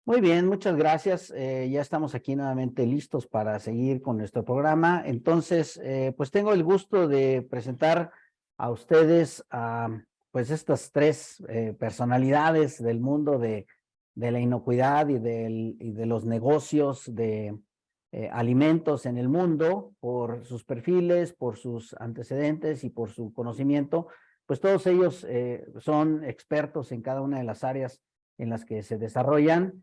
Muy bien, muchas gracias. Ya estamos aquí nuevamente listos para seguir con nuestro programa. Entonces, pues tengo el gusto de presentar a ustedes pues estas tres personalidades del mundo de la inocuidad y de los negocios de alimentos en el mundo por sus perfiles, por sus antecedentes y por su conocimiento. Pues todos ellos son expertos en cada una de las áreas en las que se desarrollan.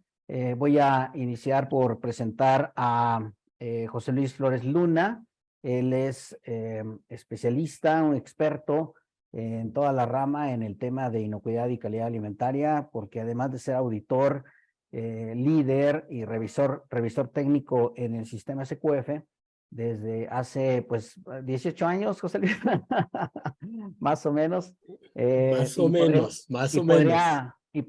Voy a iniciar por presentar a José Luis Flores Luna. Él es especialista, un experto en toda la rama en el tema de inocuidad y calidad alimentaria, porque además de ser auditor, líder y revisor técnico en el sistema SQF, desde hace pues 18 años, José Luis, más o menos, Más o menos, más y o menos.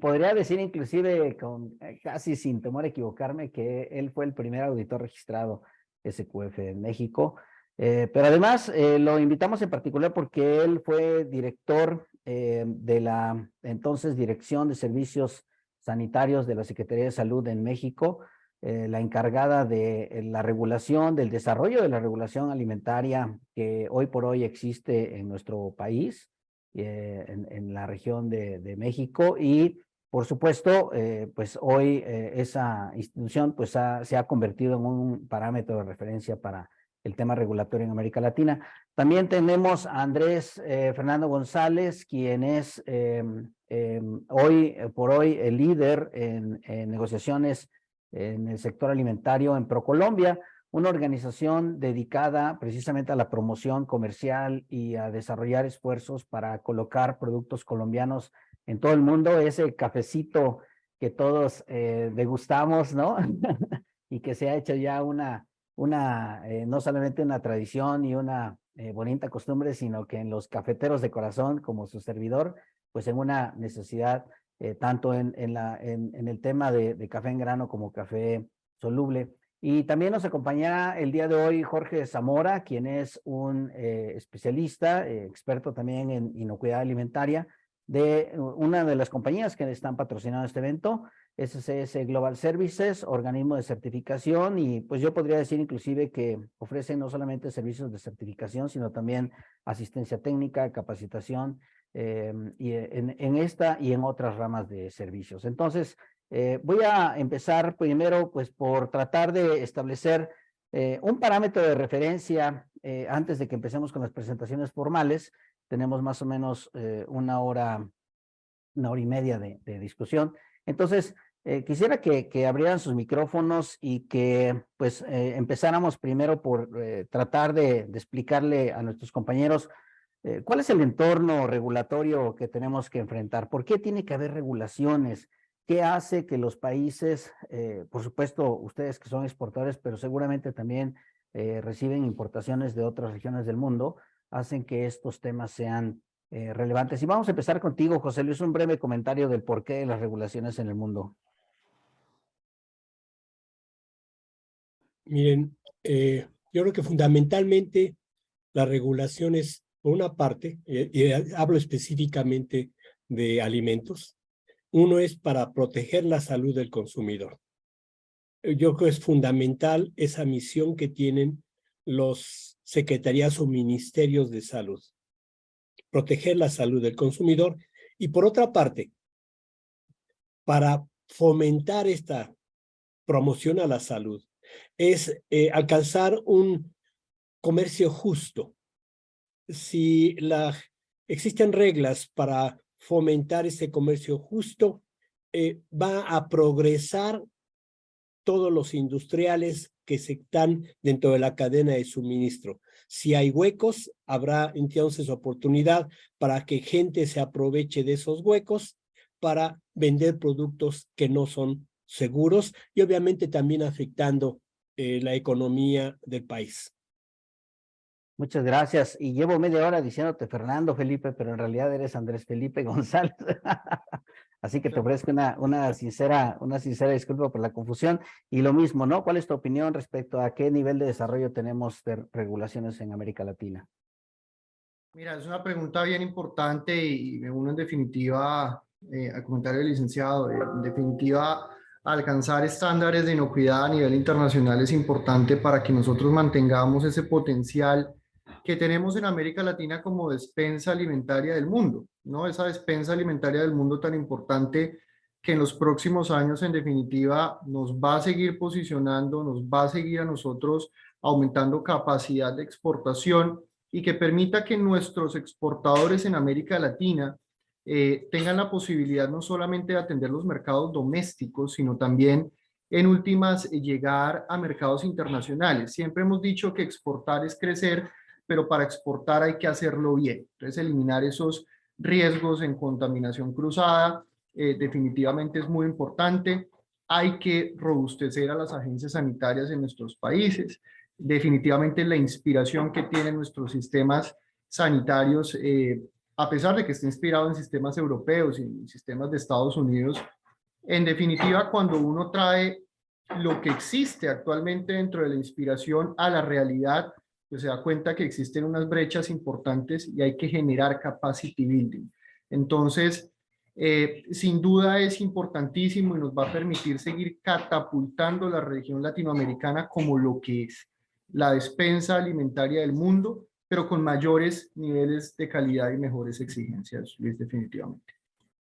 podría decir inclusive con casi sin temor a equivocarme que él fue el primer auditor registrado SQF en México. Pero además lo invitamos en particular porque él fue director de la entonces Dirección de Servicios Sanitarios de la Secretaría de Salud en México, la encargada de la regulación, del desarrollo de la regulación alimentaria que hoy por hoy existe en nuestro país, en la región de México. Y por supuesto, pues hoy esa institución pues se ha convertido en un parámetro de referencia para el tema regulatorio en América Latina. También tenemos a Andrés Fernando González, quien es hoy por hoy el líder en negociaciones en el sector alimentario en ProColombia, una organización dedicada precisamente a la promoción comercial y a desarrollar esfuerzos para colocar productos colombianos en todo el mundo, ese cafecito que todos degustamos, ¿no? Y que se ha hecho ya no solamente una tradición y una bonita costumbre, sino que en los cafeteros de corazón, como su servidor, pues en una necesidad, tanto en el tema de café en grano como café soluble. Y también nos acompañará el día de hoy Jorge Zamora, quien es un especialista, experto también en inocuidad alimentaria, de una de las compañías que están patrocinando este evento, SCS Global Services, organismo de certificación, y pues yo podría decir inclusive que ofrecen no solamente servicios de certificación, sino también asistencia técnica, capacitación, y en esta y en otras ramas de servicios. Entonces, voy a empezar primero pues por tratar de establecer un parámetro de referencia antes de que empecemos con las presentaciones formales. Tenemos más o menos una hora y media de discusión. Entonces, quisiera que abrieran sus micrófonos y que pues empezáramos primero por tratar de explicarle a nuestros compañeros cuál es el entorno regulatorio que tenemos que enfrentar. ¿Por qué tiene que haber regulaciones? ¿Qué hace que los países, por supuesto, ustedes que son exportadores, pero seguramente también reciben importaciones de otras regiones del mundo, hacen que estos temas sean relevantes? Y vamos a empezar contigo, José Luis, un breve comentario del porqué de las regulaciones en el mundo. Miren, yo creo que fundamentalmente las regulaciones, por una parte, y hablo específicamente de alimentos, uno es para proteger la salud del consumidor. Yo creo que es fundamental esa misión que tienen los secretarías o ministerios de salud, proteger la salud del consumidor. Y por otra parte, para fomentar esta promoción a la salud, es alcanzar un comercio justo. Si existen reglas para fomentar ese comercio justo, va a progresar todos los industriales que se están dentro de la cadena de suministro. Si hay huecos, habrá entonces oportunidad para que gente se aproveche de esos huecos para vender productos que no son seguros y obviamente también afectando la economía del país. Muchas gracias. Y llevo media hora diciéndote Fernando Felipe, pero en realidad eres Andrés Felipe González. Así que te ofrezco una sincera disculpa por la confusión. Y lo mismo, ¿no? ¿Cuál es tu opinión respecto a qué nivel de desarrollo tenemos de regulaciones en América Latina? Mira, es una pregunta bien importante y me uno en definitiva al comentario del licenciado. En definitiva, alcanzar estándares de inocuidad a nivel internacional es importante para que nosotros mantengamos ese potencial que tenemos en América Latina como despensa alimentaria del mundo, ¿no? Esa despensa alimentaria del mundo tan importante que en los próximos años, en definitiva, nos va a seguir posicionando, nos va a seguir a nosotros aumentando capacidad de exportación y que permita que nuestros exportadores en América Latina tengan la posibilidad no solamente de atender los mercados domésticos, sino también en últimas llegar a mercados internacionales. Siempre hemos dicho que exportar es crecer, pero para exportar hay que hacerlo bien. Entonces, eliminar esos riesgos en contaminación cruzada definitivamente es muy importante. Hay que robustecer a las agencias sanitarias en nuestros países. Definitivamente la inspiración que tienen nuestros sistemas sanitarios, a pesar de que esté inspirado en sistemas europeos y en sistemas de Estados Unidos, en definitiva, cuando uno trae lo que existe actualmente dentro de la inspiración a la realidad, pues se da cuenta que existen unas brechas importantes y hay que generar capacity building. Entonces, sin duda es importantísimo y nos va a permitir seguir catapultando la región latinoamericana como lo que es la despensa alimentaria del mundo, pero con mayores niveles de calidad y mejores exigencias, Luis, definitivamente.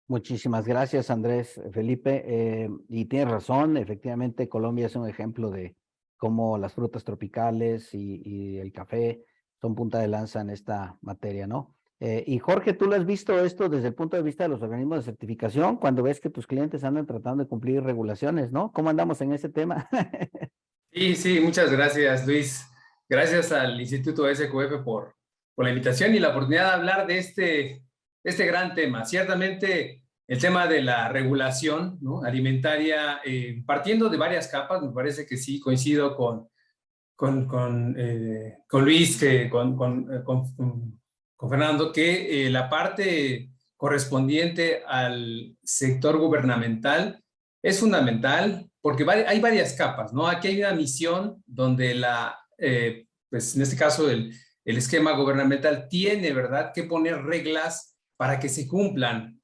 Muchísimas gracias, Andrés, Felipe. Y tienes razón, efectivamente Colombia es un ejemplo de cómo las frutas tropicales y el café son punta de lanza en esta materia, ¿no? Y Jorge, ¿tú lo has visto esto desde el punto de vista de los organismos de certificación cuando ves que tus clientes andan tratando de cumplir regulaciones, ¿no? ¿Cómo andamos en ese tema? Sí, sí, muchas gracias, Luis. Gracias al Instituto SQF por la invitación y la oportunidad de hablar de este gran tema. Ciertamente, el tema de la regulación, ¿no?, alimentaria, partiendo de varias capas, me parece que sí, coincido con Luis, con Fernando, que la parte correspondiente al sector gubernamental es fundamental porque hay varias capas, ¿no? Aquí hay una misión donde pues en este caso el esquema gubernamental tiene, ¿verdad?, que poner reglas para que se cumplan.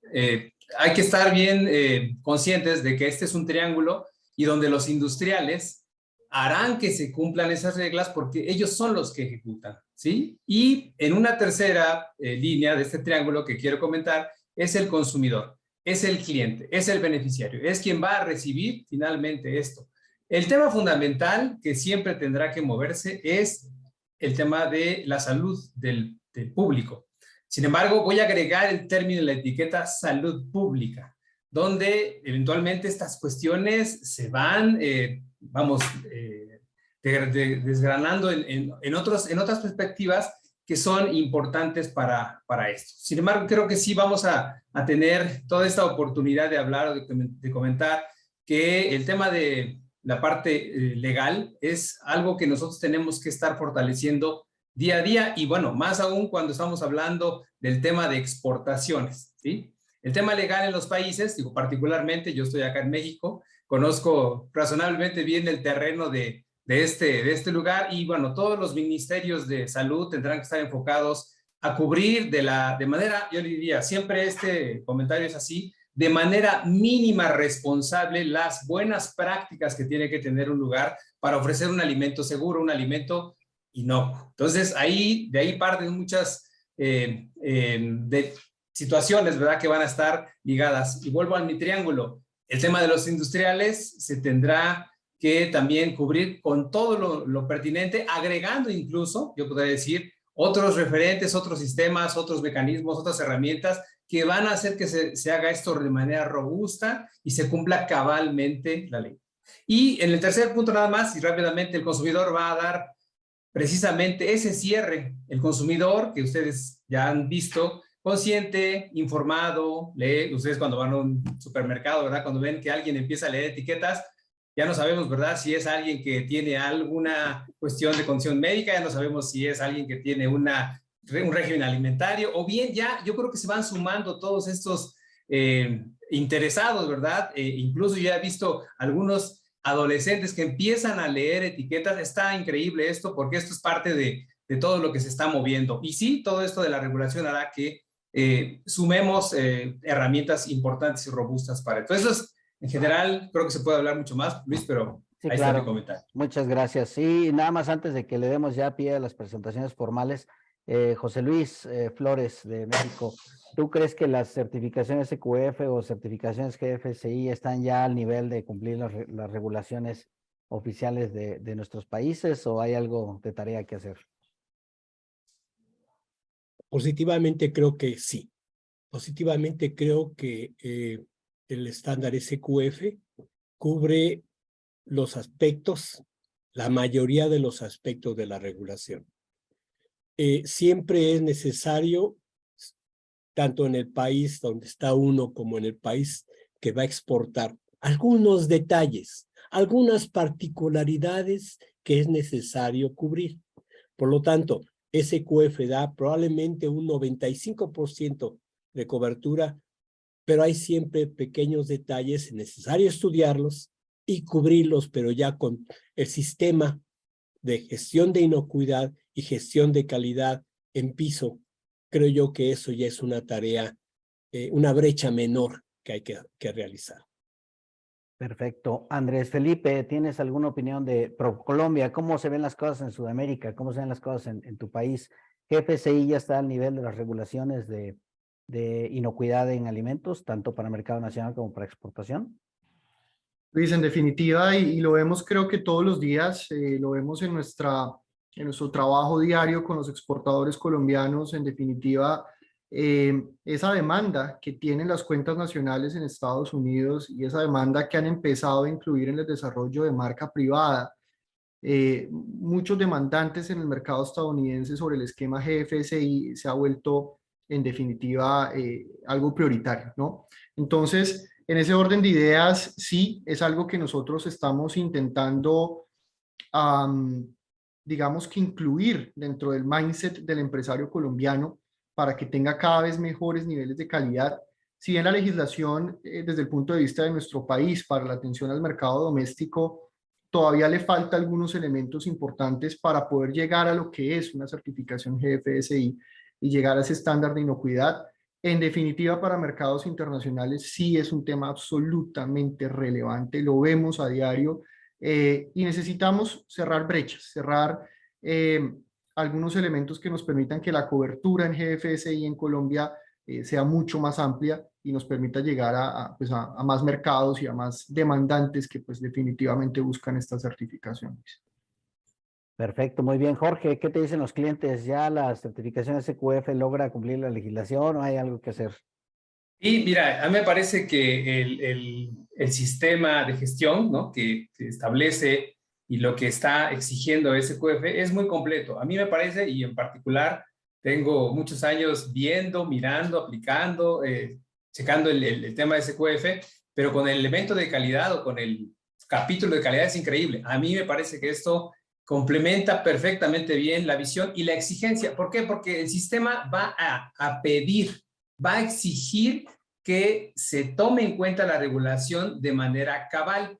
Hay que estar bien conscientes de que este es un triángulo y donde los industriales harán que se cumplan esas reglas porque ellos son los que ejecutan, ¿sí? Y en una tercera línea de este triángulo que quiero comentar es el consumidor, es el cliente, es el beneficiario, es quien va a recibir finalmente esto. El tema fundamental que siempre tendrá que moverse es el tema de la salud del público. Sin embargo, voy a agregar el término en la etiqueta salud pública, donde eventualmente estas cuestiones se van, desgranando en otras perspectivas que son importantes para esto. Sin embargo, creo que sí vamos a tener toda esta oportunidad de hablar o de comentar que el tema de la parte legal es algo que nosotros tenemos que estar fortaleciendo día a día y bueno, más aún cuando estamos hablando del tema de exportaciones, ¿sí? El tema legal en los países, digo, particularmente yo estoy acá en México, conozco razonablemente bien el terreno de este lugar y bueno, todos los ministerios de salud tendrán que estar enfocados a cubrir de manera, yo diría, siempre este comentario es así, de manera mínima responsable las buenas prácticas que tiene que tener un lugar para ofrecer un alimento seguro, un alimento inocuo. Entonces, de ahí parten muchas de situaciones, ¿verdad?, que van a estar ligadas. Y vuelvo a mi triángulo. El tema de los industriales se tendrá que también cubrir con todo lo pertinente, agregando incluso, yo podría decir, otros referentes, otros sistemas, otros mecanismos, otras herramientas que van a hacer que se haga esto de manera robusta y se cumpla cabalmente la ley. Y en el tercer punto nada más, y rápidamente, el consumidor va a dar precisamente ese cierre. El consumidor, que ustedes ya han visto, consciente, informado, lee, ustedes cuando van a un supermercado, ¿verdad?, cuando ven que alguien empieza a leer etiquetas, ya no sabemos, ¿verdad?, si es alguien que tiene alguna cuestión de condición médica, ya no sabemos si es alguien que tiene un régimen alimentario, o bien ya, yo creo que se van sumando todos estos interesados, ¿verdad? Incluso ya he visto algunos adolescentes que empiezan a leer etiquetas. Está increíble esto, porque esto es parte de todo lo que se está moviendo. Y sí, todo esto de la regulación hará que sumemos herramientas importantes y robustas para esto. Eso es En general, creo que se puede hablar mucho más, Luis, pero Sí, ahí está claro. mi comentario. Muchas gracias. Sí, nada más antes de que le demos ya pie a las presentaciones formales, José Luis Flores de México, ¿tú crees que las certificaciones SQF o certificaciones GFSI están ya al nivel de cumplir las regulaciones oficiales de nuestros países o hay algo de tarea que hacer? Positivamente creo que sí. Positivamente creo que el estándar SQF cubre los aspectos, la mayoría de los aspectos de la regulación. Siempre es necesario, tanto en el país donde está uno como en el país que va a exportar, algunos detalles, algunas particularidades que es necesario cubrir. Por lo tanto, SQF da probablemente un 95% de cobertura, pero hay siempre pequeños detalles, es necesario estudiarlos y cubrirlos, pero ya con el sistema de gestión de inocuidad y gestión de calidad en piso. Creo yo que eso ya es una tarea, una brecha menor que hay que realizar. Perfecto. Andrés Felipe, ¿tienes alguna opinión de Colombia? ¿Cómo se ven las cosas en Sudamérica? ¿Cómo se ven las cosas en tu país? ¿GFSI ya está al nivel de las regulaciones de inocuidad en alimentos, tanto para mercado nacional como para exportación? Luis, en definitiva, y lo vemos creo que todos los días, lo vemos en nuestro trabajo diario con los exportadores colombianos, en definitiva, esa demanda que tienen las cuentas nacionales en Estados Unidos y esa demanda que han empezado a incluir en el desarrollo de marca privada. Muchos demandantes en el mercado estadounidense sobre el esquema GFSI se ha vuelto en definitiva algo prioritario, ¿no? Entonces, en ese orden de ideas, sí, es algo que nosotros estamos intentando, digamos que incluir dentro del mindset del empresario colombiano para que tenga cada vez mejores niveles de calidad. Si bien la legislación, desde el punto de vista de nuestro país para la atención al mercado doméstico, todavía le falta algunos elementos importantes para poder llegar a lo que es una certificación GFSI y llegar a ese estándar de inocuidad. En definitiva, para mercados internacionales sí es un tema absolutamente relevante, lo vemos a diario y necesitamos cerrar brechas, cerrar algunos elementos que nos permitan que la cobertura en GFSI en Colombia sea mucho más amplia y nos permita llegar pues a más mercados y a más demandantes que pues definitivamente buscan estas certificaciones. Perfecto, muy bien. Jorge, ¿qué te dicen los clientes? ¿Ya la certificación SQF logra cumplir la legislación o hay algo que hacer? Y mira, a mí me parece que el sistema de gestión, ¿no?, que establece y lo que está exigiendo SQF es muy completo. A mí me parece, y en particular, tengo muchos años viendo, mirando, aplicando, checando el tema de SQF, pero con el elemento de calidad o con el capítulo de calidad es increíble. A mí me parece que esto complementa perfectamente bien la visión y la exigencia. ¿Por qué? Porque el sistema va a pedir, va a exigir que se tome en cuenta la regulación de manera cabal.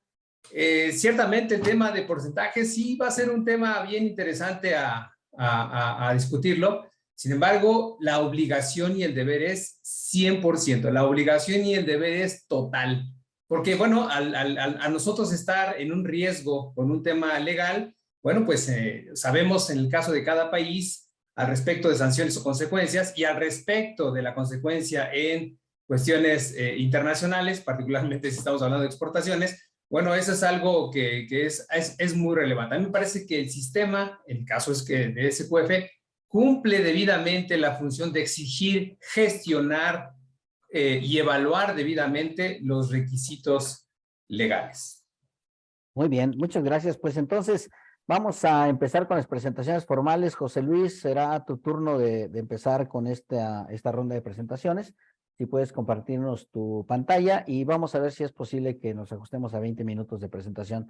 Ciertamente el tema de porcentajes sí va a ser un tema bien interesante a discutirlo. Sin embargo, la obligación y el deber es 100%. La obligación y el deber es total. Porque, bueno, a nosotros estar en un riesgo con un tema legal, bueno, pues sabemos en el caso de cada país al respecto de sanciones o consecuencias y al respecto de la consecuencia en cuestiones internacionales, particularmente si estamos hablando de exportaciones, bueno, eso es algo que es muy relevante. A mí me parece que el sistema, el caso es que de SQF, cumple debidamente la función de exigir, gestionar y evaluar debidamente los requisitos legales. Muy bien, muchas gracias. Pues entonces vamos a empezar con las presentaciones formales. José Luis, será tu turno de empezar con esta ronda de presentaciones. Si puedes compartirnos tu pantalla y vamos a ver si es posible que nos ajustemos a 20 minutos de presentación.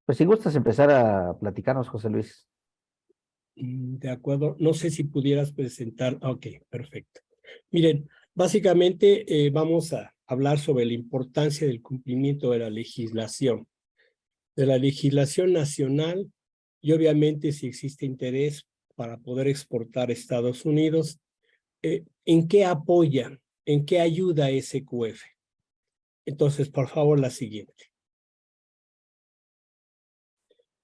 Pues si gustas empezar a platicarnos, José Luis. De acuerdo, no sé si pudieras presentar. Ok, perfecto. Miren, básicamente vamos a hablar sobre la importancia del cumplimiento de la legislación nacional y obviamente si existe interés para poder exportar a Estados Unidos, ¿en qué apoya, en qué ayuda SQF? Entonces, por favor, la siguiente.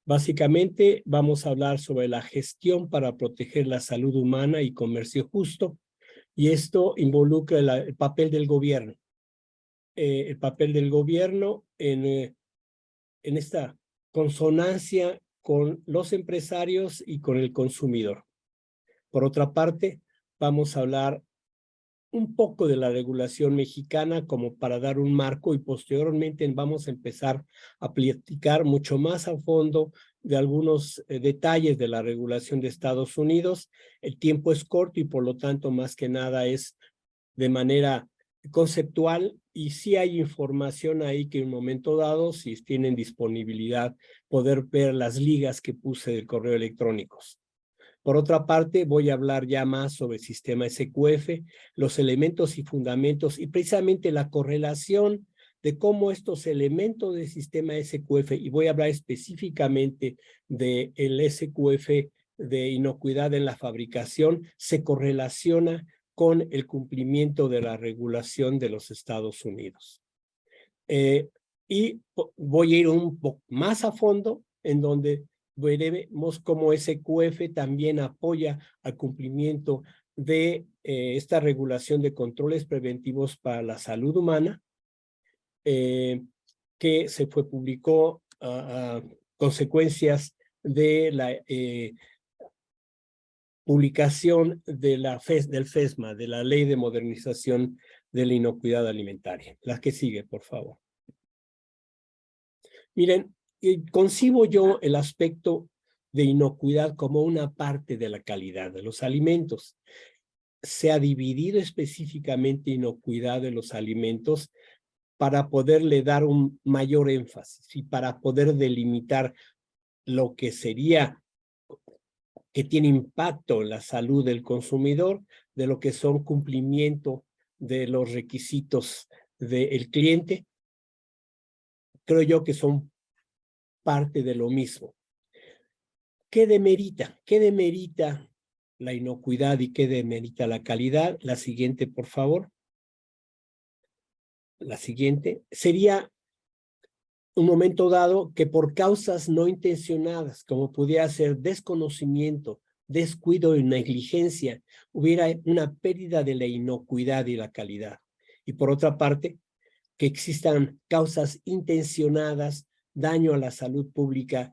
Básicamente, vamos a hablar sobre la gestión para proteger la salud humana y comercio justo, y esto involucra el papel del gobierno. El papel del gobierno en esta consonancia con los empresarios y con el consumidor. Por otra parte, vamos a hablar un poco de la regulación mexicana como para dar un marco, y posteriormente vamos a empezar a platicar mucho más a fondo de algunos detalles de la regulación de Estados Unidos. El tiempo es corto y por lo tanto más que nada es de manera conceptual, y sí hay información ahí que en un momento dado, si tienen disponibilidad, poder ver las ligas que puse del correo electrónicos. Por otra parte, voy a hablar ya más sobre el sistema SQF, los elementos y fundamentos, y precisamente la correlación de cómo estos elementos del sistema SQF, y voy a hablar específicamente del SQF de inocuidad en la fabricación, se correlaciona con el cumplimiento de la regulación de los Estados Unidos. Y voy a ir un poco más a fondo, en donde veremos cómo SQF también apoya al cumplimiento de esta regulación de controles preventivos para la salud humana, que se publicó a consecuencias de la publicación de del FESMA, de la Ley de Modernización de la Inocuidad Alimentaria. La que sigue, por favor. Miren, concibo yo el aspecto de inocuidad como una parte de la calidad de los alimentos. Se ha dividido específicamente inocuidad de los alimentos para poderle dar un mayor énfasis y para poder delimitar lo que sería que tiene impacto en la salud del consumidor, de lo que son cumplimiento de los requisitos del cliente. Creo yo que son parte de lo mismo. ¿Qué demerita? ¿Qué demerita la inocuidad y qué demerita la calidad? La siguiente, por favor. La siguiente sería un momento dado que por causas no intencionadas, como pudiera ser desconocimiento, descuido y negligencia, hubiera una pérdida de la inocuidad y la calidad. Y por otra parte, que existan causas intencionadas, daño a la salud pública,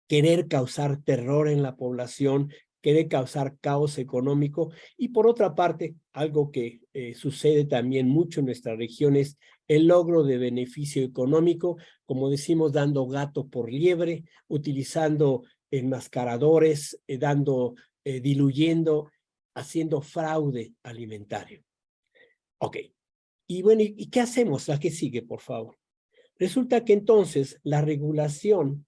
querer causar terror en la población, querer causar caos económico, y por otra parte, algo que sucede también mucho en nuestras regiones, el logro de beneficio económico, como decimos, dando gato por liebre, utilizando enmascaradores, diluyendo, haciendo fraude alimentario. Ok, y bueno, ¿y qué hacemos? La que sigue, por favor. Resulta que entonces la legislación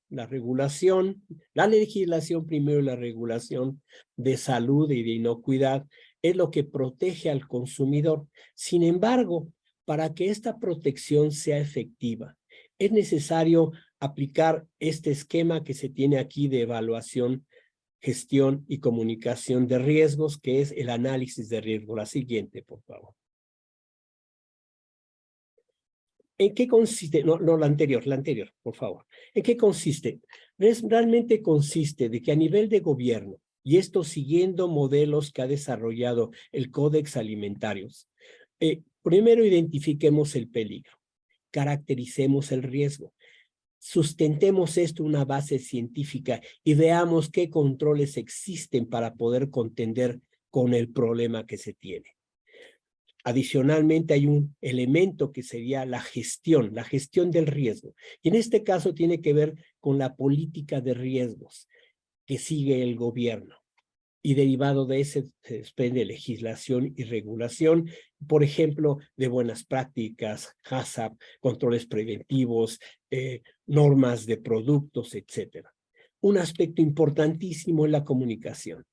primero, la regulación de salud y de inocuidad es lo que protege al consumidor. Sin embargo, para que esta protección sea efectiva, es necesario aplicar este esquema que se tiene aquí de evaluación, gestión y comunicación de riesgos, que es el análisis de riesgo. La siguiente, por favor. ¿En qué consiste? No, la anterior, por favor. ¿En qué consiste? Realmente consiste de que a nivel de gobierno, y esto siguiendo modelos que ha desarrollado el Códex Alimentarios, primero identifiquemos el peligro, caractericemos el riesgo, sustentemos esto en una base científica y veamos qué controles existen para poder contender con el problema que se tiene. Adicionalmente, hay un elemento que sería la gestión del riesgo. Y en este caso tiene que ver con la política de riesgos que sigue el gobierno. Y derivado de ese se desprende legislación y regulación, por ejemplo, de buenas prácticas, HACCP, controles preventivos, normas de productos, etc. Un aspecto importantísimo es la comunicación.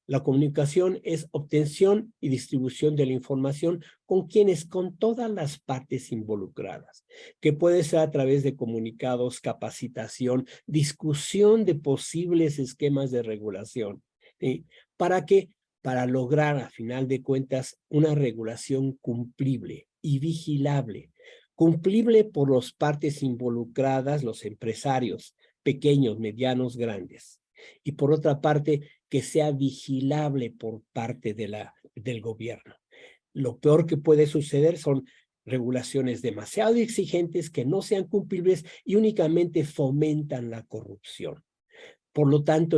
La comunicación es obtención y distribución de la información con todas las partes involucradas, que puede ser a través de comunicados, capacitación, discusión de posibles esquemas de regulación, ¿sí? Para que para lograr, a final de cuentas, una regulación cumplible y vigilable. Cumplible por las partes involucradas, los empresarios, pequeños, medianos, grandes. Y por otra parte, que sea vigilable por parte del gobierno. Lo peor que puede suceder son regulaciones demasiado exigentes que no sean cumplibles y únicamente fomentan la corrupción. Por lo tanto,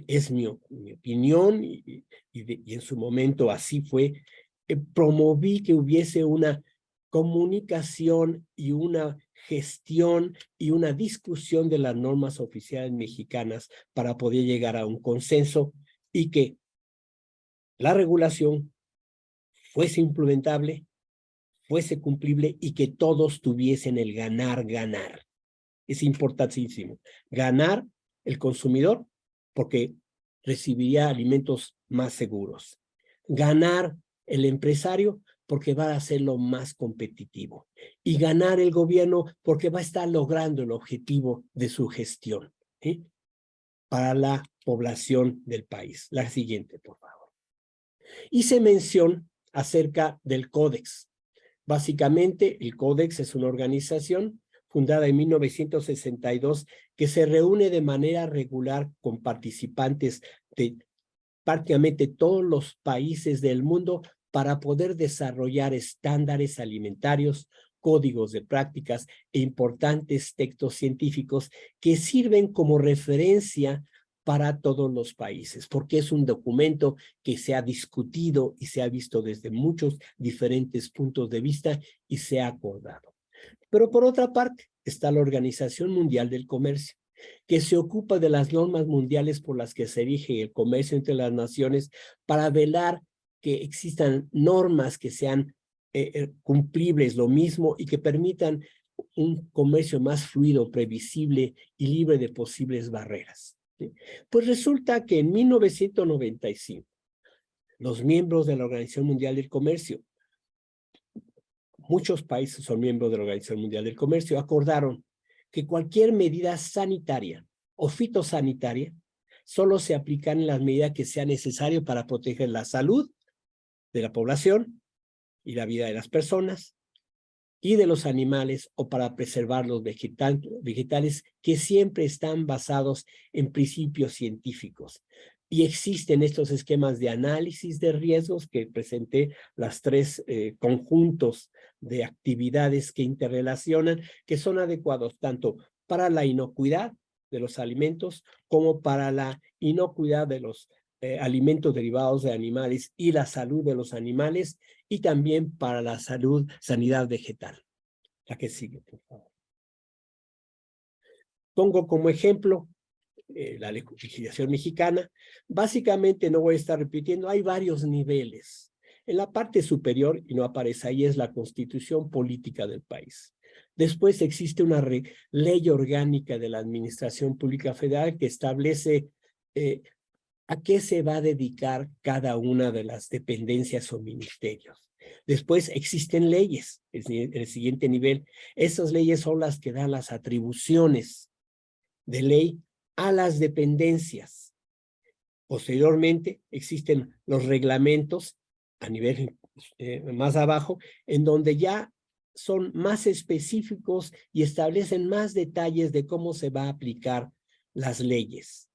es mi opinión y en su momento así fue, promoví que hubiese una comunicación y una gestión y una discusión de las normas oficiales mexicanas para poder llegar a un consenso y que la regulación fuese implementable, fuese cumplible y que todos tuviesen el ganar-ganar. Es importantísimo. Ganar el consumidor porque recibiría alimentos más seguros. Ganar el empresario porque va a hacerlo más competitivo. Y ganar el gobierno porque va a estar logrando el objetivo de su gestión, ¿sí? Para la población del país. La siguiente, por favor. Hice mención acerca del Códex. Básicamente, el Códex es una organización fundada en 1962 que se reúne de manera regular con participantes de prácticamente todos los países del mundo para poder desarrollar estándares alimentarios, códigos de prácticas e importantes textos científicos que sirven como referencia para todos los países, porque es un documento que se ha discutido y se ha visto desde muchos diferentes puntos de vista y se ha acordado. Pero por otra parte está la Organización Mundial del Comercio, que se ocupa de las normas mundiales por las que se rige el comercio entre las naciones para velar que existan normas que sean cumplibles, lo mismo, y que permitan un comercio más fluido, previsible y libre de posibles barreras. ¿Sí? Pues resulta que en 1995, los miembros de la Organización Mundial del Comercio, muchos países son miembros de la Organización Mundial del Comercio, acordaron que cualquier medida sanitaria o fitosanitaria solo se aplican en las medidas que sea necesario para proteger la salud de la población y la vida de las personas y de los animales o para preservar los vegetales que siempre están basados en principios científicos. Y existen estos esquemas de análisis de riesgos que presenté, las tres conjuntos de actividades que interrelacionan, que son adecuados tanto para la inocuidad de los alimentos como para la inocuidad de los alimentos derivados de animales y la salud de los animales y también para la sanidad vegetal. La que sigue, por favor. Pongo como ejemplo la legislación mexicana. Básicamente, no voy a estar repitiendo, hay varios niveles. En la parte superior, y no aparece ahí, es la constitución política del país. Después existe una ley orgánica de la Administración Pública Federal que establece a qué se va a dedicar cada una de las dependencias o ministerios. Después existen leyes, en el siguiente nivel. Esas leyes son las que dan las atribuciones de ley a las dependencias. Posteriormente existen los reglamentos a nivel más abajo, en donde ya son más específicos y establecen más detalles de cómo se va a aplicar las leyes.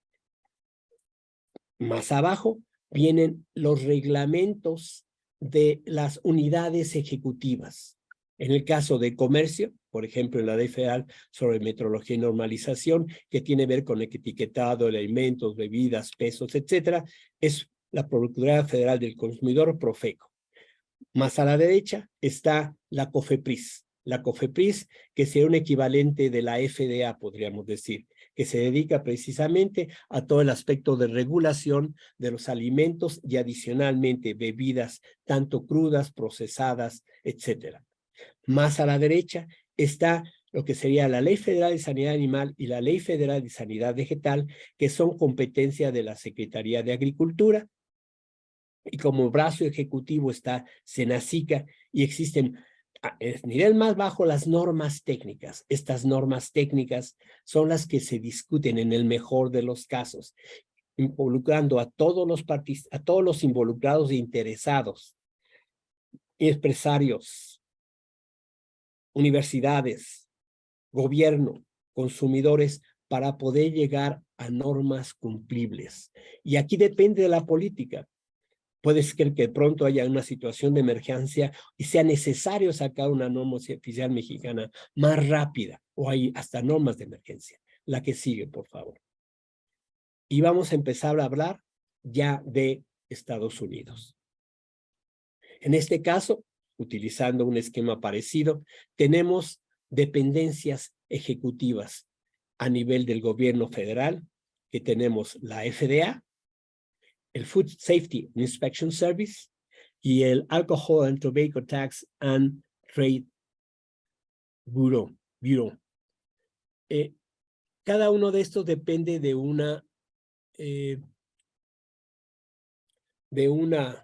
Más abajo vienen los reglamentos de las unidades ejecutivas. En el caso de comercio, por ejemplo, en la Ley Federal sobre metrología y normalización, que tiene que ver con el etiquetado de alimentos, bebidas, pesos, etcétera, es la Procuraduría Federal del Consumidor, Profeco. Más a la derecha está la COFEPRIS. La COFEPRIS, que sería un equivalente de la FDA, podríamos decir, que se dedica precisamente a todo el aspecto de regulación de los alimentos y adicionalmente bebidas, tanto crudas, procesadas, etcétera. Más a la derecha está lo que sería la Ley Federal de Sanidad Animal y la Ley Federal de Sanidad Vegetal, que son competencia de la Secretaría de Agricultura. Y como brazo ejecutivo está Senacica y existen a nivel más bajo las normas técnicas. Estas normas técnicas son las que se discuten en el mejor de los casos. involucrando a todos los involucrados e interesados, empresarios, universidades, gobierno, consumidores, para poder llegar a normas cumplibles. Y aquí depende de la política. Puede ser que de pronto haya una situación de emergencia y sea necesario sacar una norma oficial mexicana más rápida, o hay hasta normas de emergencia. La que sigue, por favor. Y vamos a empezar a hablar ya de Estados Unidos. En este caso, utilizando un esquema parecido, tenemos dependencias ejecutivas a nivel del gobierno federal, que tenemos la FDA, el Food Safety and Inspection Service y el Alcohol and Tobacco Tax and Trade Bureau. Cada uno de estos depende de una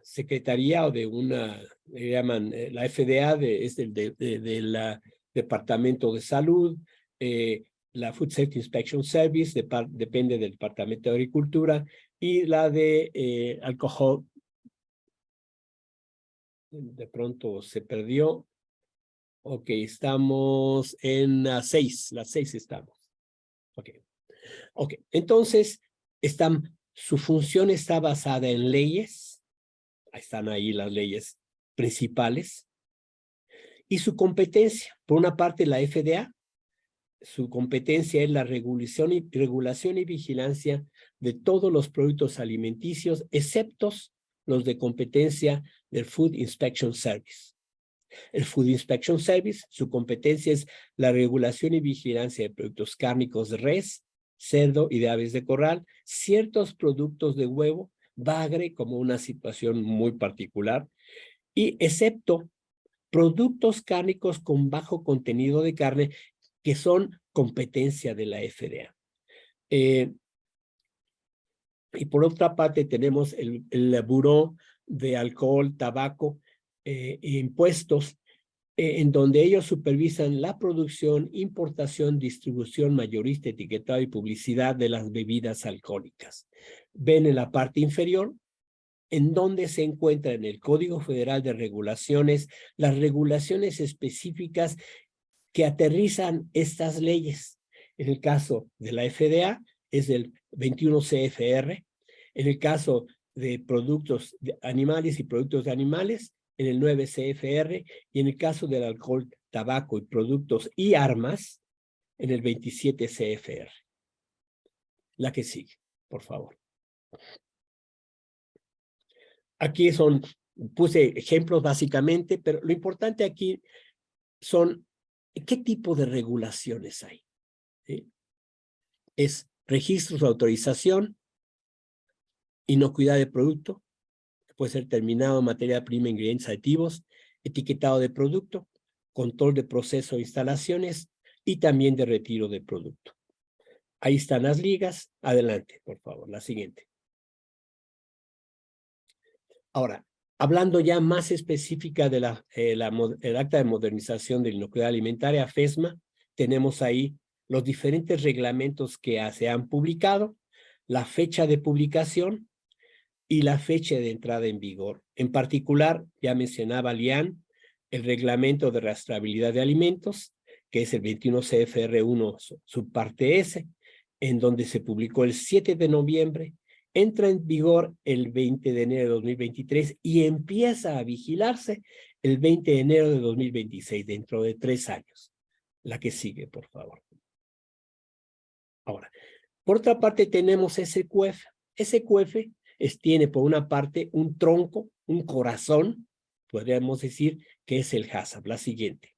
secretaría o de una, le llaman la FDA, es del Departamento de Salud, la Food Safety Inspection Service depende del Departamento de Agricultura, y la de alcohol, de pronto se perdió. Ok, estamos en las 6 estamos. Ok, entonces su función está basada en leyes, están ahí las leyes principales, y su competencia, por una parte la FDA, su competencia es la regulación y vigilancia de todos los productos alimenticios, excepto los de competencia del Food Inspection Service. El Food Inspection Service, su competencia es la regulación y vigilancia de productos cárnicos de res, cerdo y de aves de corral, ciertos productos de huevo, bagre como una situación muy particular, y excepto productos cárnicos con bajo contenido de carne que son competencia de la FDA. Y por otra parte tenemos el Buró de Alcohol, Tabaco e Impuestos, en donde ellos supervisan la producción, importación, distribución, mayorista, etiquetado y publicidad de las bebidas alcohólicas. Ven en la parte inferior en donde se encuentra en el Código Federal de Regulaciones las regulaciones específicas que aterrizan estas leyes. En el caso de la FDA es el 21 CFR, en el caso de productos animales y productos de animales, en el 9 CFR, y en el caso del alcohol, tabaco y productos y armas, en el 27 CFR. La que sigue, por favor. Aquí puse ejemplos básicamente, pero lo importante aquí son qué tipo de regulaciones hay. ¿Sí? Es registros de autorización, inocuidad de producto, que puede ser terminado, materia prima, ingredientes aditivos, etiquetado de producto, control de proceso de instalaciones y también de retiro de producto. Ahí están las ligas. Adelante, por favor, la siguiente. Ahora, hablando ya más específica de el Acta de Modernización de la Inocuidad Alimentaria, FESMA, tenemos ahí los diferentes reglamentos que se han publicado, la fecha de publicación y la fecha de entrada en vigor. En particular, ya mencionaba Lian, el reglamento de rastreabilidad de alimentos, que es el 21 CFR1 subparte S, en donde se publicó el 7 de noviembre, entra en vigor el 20 de enero de 2023 y empieza a vigilarse el 20 de enero de 2026, dentro de 3 años. La que sigue, por favor. Ahora, por otra parte tenemos SQF. SQF tiene por una parte un tronco, un corazón, podríamos decir que es el HACCP. La siguiente.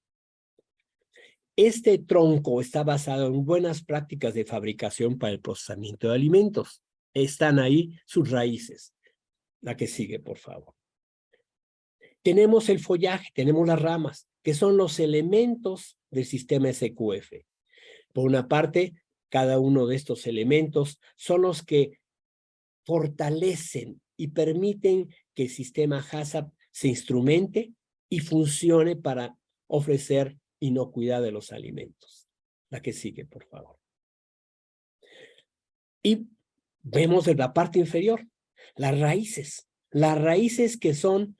Este tronco está basado en buenas prácticas de fabricación para el procesamiento de alimentos. Están ahí sus raíces. La que sigue, por favor. Tenemos el follaje, tenemos las ramas, que son los elementos del sistema SQF. Por una parte, cada uno de estos elementos son los que fortalecen y permiten que el sistema HACCP se instrumente y funcione para ofrecer inocuidad de los alimentos. La que sigue, por favor. Y vemos en la parte inferior las raíces que son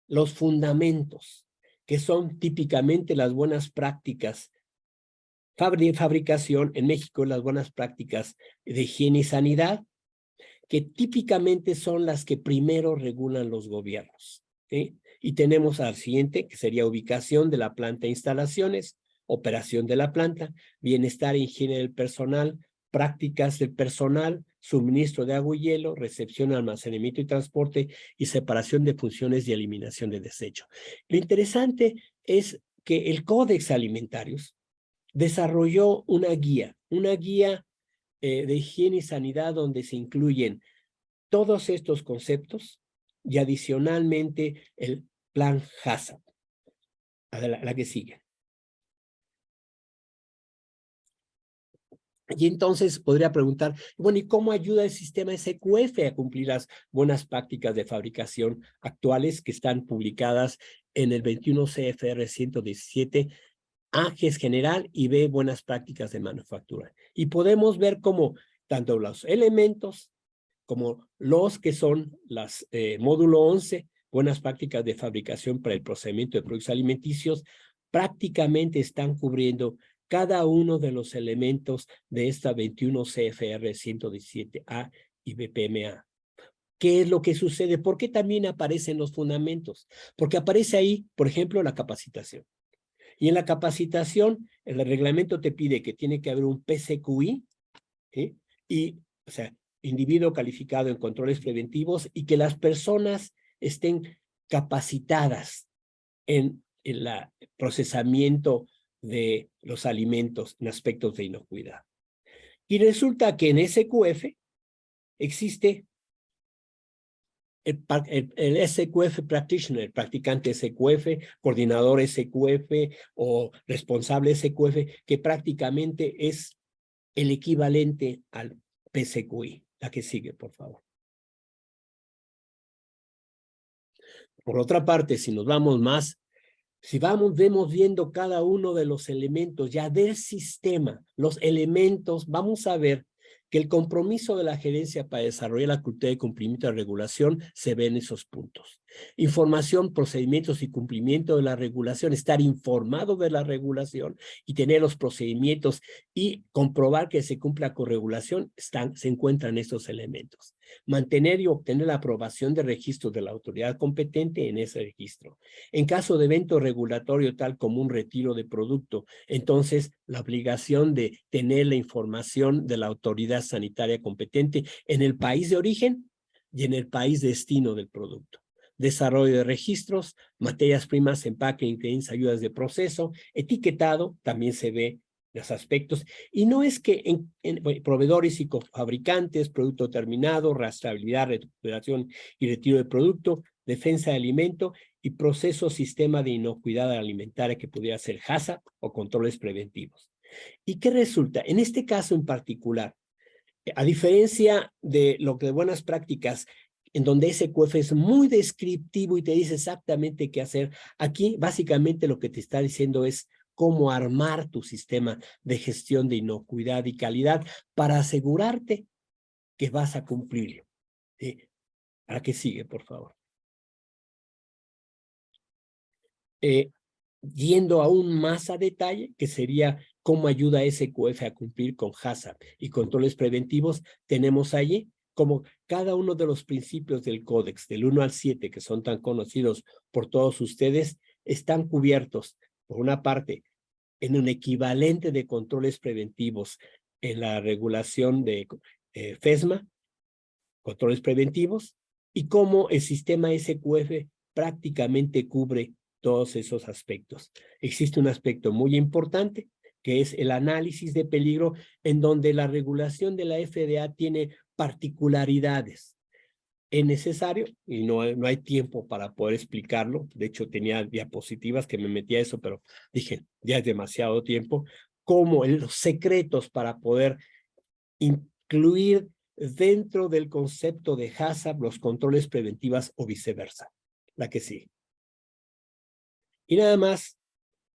los fundamentos, que son típicamente las buenas prácticas fabricación en México, las buenas prácticas de higiene y sanidad, que típicamente son las que primero regulan los gobiernos, ¿sí? Y tenemos al siguiente, que sería ubicación de la planta e instalaciones, operación de la planta, bienestar e higiene del personal, prácticas del personal, suministro de agua y hielo, recepción, almacenamiento y transporte, y separación de funciones y eliminación de desecho. Lo interesante es que el Códex Alimentarios desarrolló una guía de higiene y sanidad donde se incluyen todos estos conceptos y adicionalmente el plan HACCP. La que sigue. Y entonces podría preguntar, bueno, ¿y cómo ayuda el sistema SQF a cumplir las buenas prácticas de fabricación actuales que están publicadas en el 21 CFR 117, A, que es general, y B, buenas prácticas de manufactura? Y podemos ver cómo tanto los elementos como los que son las módulo 11, buenas prácticas de fabricación para el procesamiento de productos alimenticios, prácticamente están cubriendo cada uno de los elementos de esta 21 CFR 117A y BPMA. ¿Qué es lo que sucede? ¿Por qué también aparecen los fundamentos? Porque aparece ahí, por ejemplo, la capacitación. Y en la capacitación, el reglamento te pide que tiene que haber un PCQI, ¿sí? Y, o sea, individuo calificado en controles preventivos, y que las personas estén capacitadas en el procesamiento de los alimentos en aspectos de inocuidad. Y resulta que en SQF existe el SQF practitioner, practicante SQF, coordinador SQF o responsable SQF, que prácticamente es el equivalente al PCQI. La que sigue, por favor. Por otra parte, si nos vamos más, vemos viendo cada uno de los elementos ya del sistema, los elementos, vamos a ver que el compromiso de la gerencia para desarrollar la cultura de cumplimiento de regulación se ve en esos puntos. Información, procedimientos y cumplimiento de la regulación, estar informado de la regulación y tener los procedimientos y comprobar que se cumpla con regulación, se encuentran estos elementos. Mantener y obtener la aprobación de registro de la autoridad competente en ese registro. En caso de evento regulatorio tal como un retiro de producto, entonces la obligación de tener la información de la autoridad sanitaria competente en el país de origen y en el país destino del producto. Desarrollo de registros, materias primas, empaque, ingredientes, ayudas de proceso, etiquetado, también se ve los aspectos. Y no es que en proveedores y fabricantes, producto terminado, rastreabilidad, recuperación y retiro de producto, defensa de alimento y proceso sistema de inocuidad alimentaria que pudiera ser HACCP o controles preventivos. ¿Y qué resulta? En este caso en particular, a diferencia de lo que de buenas prácticas, en donde SQF es muy descriptivo y te dice exactamente qué hacer, aquí básicamente lo que te está diciendo es cómo armar tu sistema de gestión de inocuidad y calidad para asegurarte que vas a cumplirlo. ¿Sí? ¿A qué sigue, por favor? Yendo aún más a detalle, que sería cómo ayuda a SQF a cumplir con HACCP y controles preventivos, tenemos allí como cada uno de los principios del códex, del 1 al 7, que son tan conocidos por todos ustedes, están cubiertos, por una parte, en un equivalente de controles preventivos en la regulación de FESMA, controles preventivos, y cómo el sistema SQF prácticamente cubre todos esos aspectos. Existe un aspecto muy importante, que es el análisis de peligro, en donde la regulación de la FDA tiene particularidades. Es necesario, y no hay tiempo para poder explicarlo, de hecho tenía diapositivas que me metía eso, pero dije, ya es demasiado tiempo, como los secretos para poder incluir dentro del concepto de HACCP los controles preventivos o viceversa. La que sigue. Y nada más,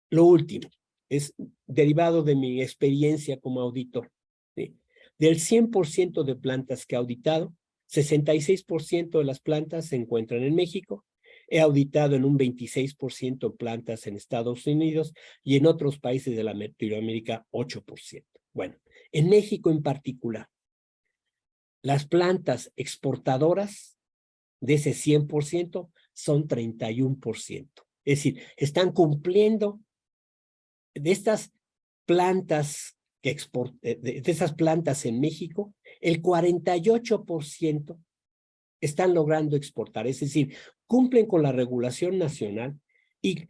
lo último, es derivado de mi experiencia como auditor. ¿Sí? Del 100% de plantas que he auditado, 66% de las plantas se encuentran en México. He auditado en un 26% plantas en Estados Unidos y en otros países de Latinoamérica 8%. Bueno, en México en particular, las plantas exportadoras de ese 100% son 31%. Es decir, están cumpliendo de estas plantas de esas plantas en México, el 48% están logrando exportar. Es decir, cumplen con la regulación nacional y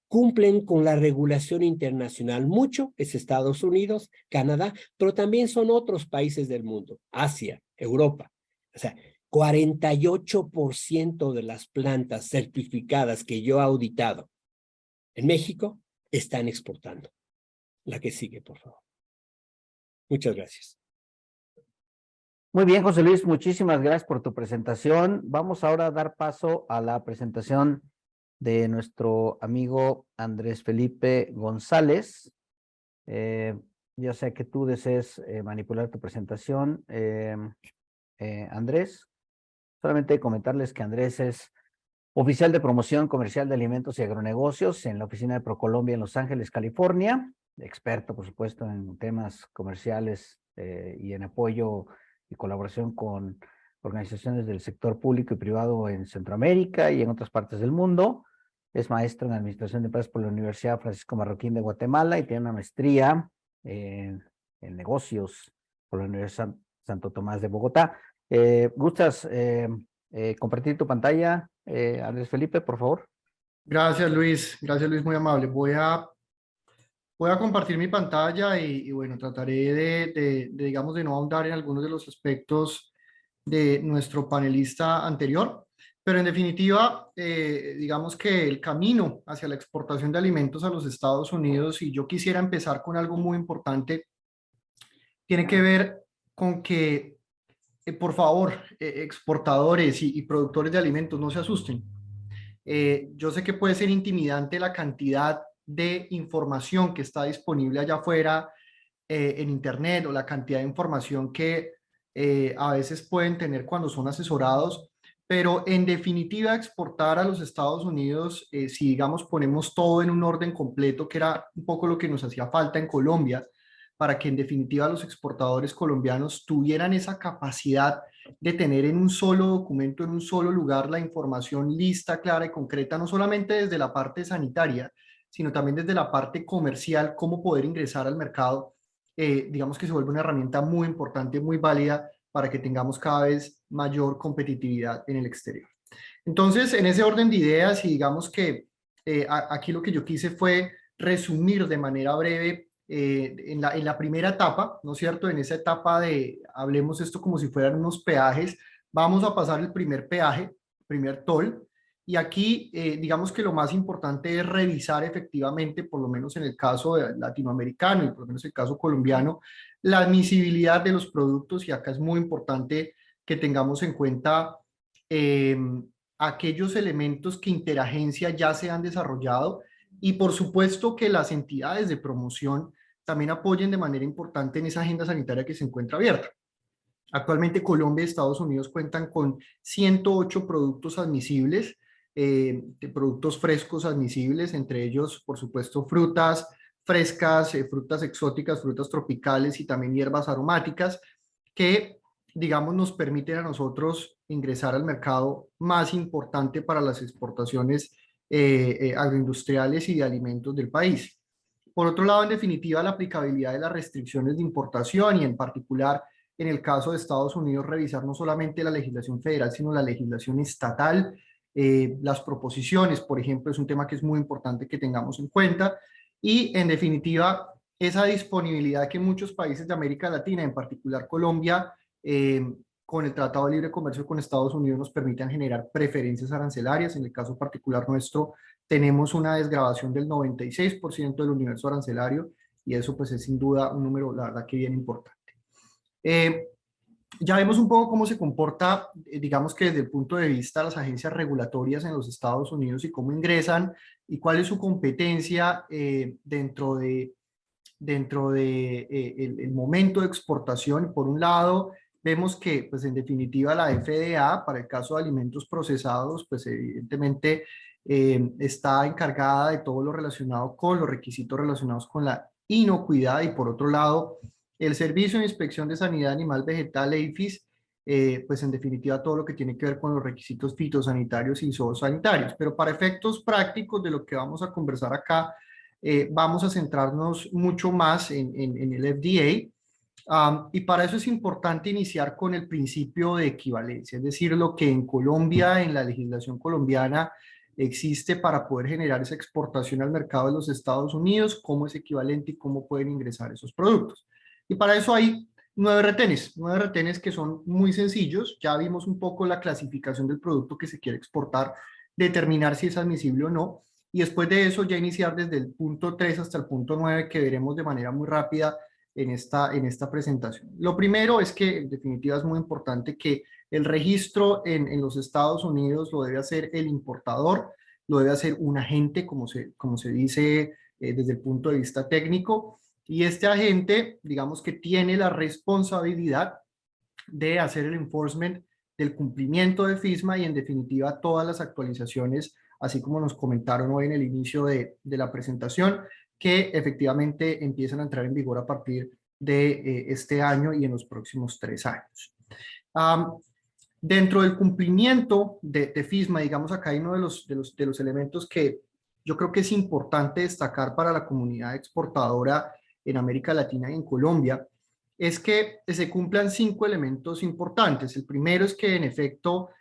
cumplen con la regulación internacional. Mucho es Estados Unidos, Canadá, pero también son otros países del mundo, Asia, Europa. O sea, 48% de las plantas certificadas que yo he auditado en México están exportando. La que sigue, por favor. Muchas gracias. Muy bien, José Luis, muchísimas gracias por tu presentación. Vamos ahora a dar paso a la presentación de nuestro amigo Andrés Felipe González. Yo sé que tú desees manipular tu presentación, Andrés. Solamente comentarles que Andrés es oficial de promoción comercial de alimentos y agronegocios en la oficina de ProColombia en Los Ángeles, California. Experto, por supuesto, en temas comerciales y en apoyo y colaboración con organizaciones del sector público y privado en Centroamérica y en otras partes del mundo. Es maestro en Administración de Empresas por la Universidad Francisco Marroquín de Guatemala y tiene una maestría en negocios por la Universidad Santo Tomás de Bogotá. ¿Gustas compartir tu pantalla, Andrés Felipe, por favor? Gracias, Luis, muy amable. Voy a compartir mi pantalla y bueno, trataré digamos, de no ahondar en algunos de los aspectos de nuestro panelista anterior, pero en definitiva, digamos que el camino hacia la exportación de alimentos a los Estados Unidos, y yo quisiera empezar con algo muy importante, tiene que ver con que, por favor, exportadores y productores de alimentos, no se asusten. Yo sé que puede ser intimidante la cantidad de información que está disponible allá afuera en Internet, o la cantidad de información que a veces pueden tener cuando son asesorados, pero en definitiva exportar a los Estados Unidos, si digamos ponemos todo en un orden completo, que era un poco lo que nos hacía falta en Colombia, para que en definitiva los exportadores colombianos tuvieran esa capacidad de tener en un solo documento, en un solo lugar, la información lista, clara y concreta, no solamente desde la parte sanitaria, sino también desde la parte comercial, cómo poder ingresar al mercado. Digamos que se vuelve una herramienta muy importante, muy válida para que tengamos cada vez mayor competitividad en el exterior. Entonces, en ese orden de ideas, y digamos que aquí lo que yo quise fue resumir de manera breve en la primera etapa, ¿no es cierto? En esa etapa de, hablemos esto como si fueran unos peajes, vamos a pasar el primer peaje, primer toll, y aquí digamos que lo más importante es revisar efectivamente, por lo menos en el caso latinoamericano y por lo menos en el caso colombiano, la admisibilidad de los productos, y acá es muy importante que tengamos en cuenta aquellos elementos que Interagencia ya se han desarrollado, y por supuesto que las entidades de promoción también apoyen de manera importante en esa agenda sanitaria que se encuentra abierta. Actualmente Colombia y Estados Unidos cuentan con 108 productos admisibles, de productos frescos admisibles, entre ellos, por supuesto, frutas frescas, frutas exóticas, frutas tropicales y también hierbas aromáticas, que, digamos, nos permiten a nosotros ingresar al mercado más importante para las exportaciones agroindustriales y de alimentos del país. Por otro lado, en definitiva, la aplicabilidad de las restricciones de importación, y en particular en el caso de Estados Unidos, revisar no solamente la legislación federal, sino la legislación estatal. Las proposiciones, por ejemplo, es un tema que es muy importante que tengamos en cuenta, y en definitiva, esa disponibilidad que muchos países de América Latina, en particular Colombia, con el Tratado de Libre Comercio con Estados Unidos, nos permitan generar preferencias arancelarias. En el caso particular nuestro, tenemos una desgravación del 96% del universo arancelario, y eso pues es sin duda un número, la verdad, que bien importante. Ya vemos un poco cómo se comporta, digamos que desde el punto de vista de las agencias regulatorias en los Estados Unidos y cómo ingresan y cuál es su competencia dentro de dentro de el momento de exportación. Por un lado, vemos que, pues en definitiva, la FDA, para el caso de alimentos procesados, pues evidentemente está encargada de todo lo relacionado con los requisitos relacionados con la inocuidad, y por otro lado, el Servicio de Inspección de Sanidad Animal Vegetal, EIFIS, pues en definitiva todo lo que tiene que ver con los requisitos fitosanitarios y zoosanitarios. Pero para efectos prácticos de lo que vamos a conversar acá, vamos a centrarnos mucho más en el FDA. Y para eso es importante iniciar con el principio de equivalencia, es decir, lo que en Colombia, en la legislación colombiana, existe para poder generar esa exportación al mercado de los Estados Unidos, cómo es equivalente y cómo pueden ingresar esos productos. Y para eso hay 9 retenes que son muy sencillos. Ya vimos un poco la clasificación del producto que se quiere exportar, determinar si es admisible o no, y después de eso ya iniciar desde el punto 3 hasta el punto 9, que veremos de manera muy rápida en esta presentación. Lo primero es que en definitiva es muy importante que el registro en los Estados Unidos lo debe hacer el importador, lo debe hacer un agente, como se dice desde el punto de vista técnico, y este agente, digamos que tiene la responsabilidad de hacer el enforcement del cumplimiento de FISMA y en definitiva todas las actualizaciones, así como nos comentaron hoy en el inicio de la presentación, que efectivamente empiezan a entrar en vigor a partir de este año y en los próximos 3 años. Dentro del cumplimiento de FISMA, digamos acá hay uno de los elementos que yo creo que es importante destacar para la comunidad exportadora en América Latina y en Colombia, es que se cumplan 5 elementos importantes. El primero es que en efecto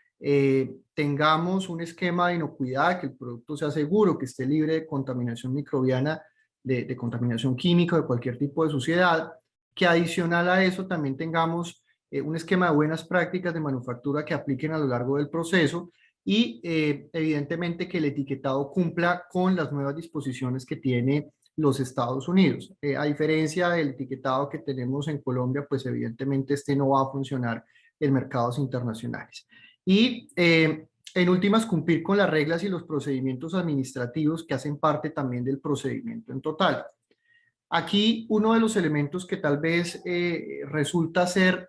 tengamos un esquema de inocuidad, que el producto sea seguro, que esté libre de contaminación microbiana, de contaminación química, de cualquier tipo de suciedad, que adicional a eso también tengamos un esquema de buenas prácticas de manufactura que apliquen a lo largo del proceso y evidentemente que el etiquetado cumpla con las nuevas disposiciones que tiene los Estados Unidos. A diferencia del etiquetado que tenemos en Colombia, pues evidentemente este no va a funcionar en mercados internacionales. Y en últimas, cumplir con las reglas y los procedimientos administrativos que hacen parte también del procedimiento en total. Aquí uno de los elementos que tal vez resulta ser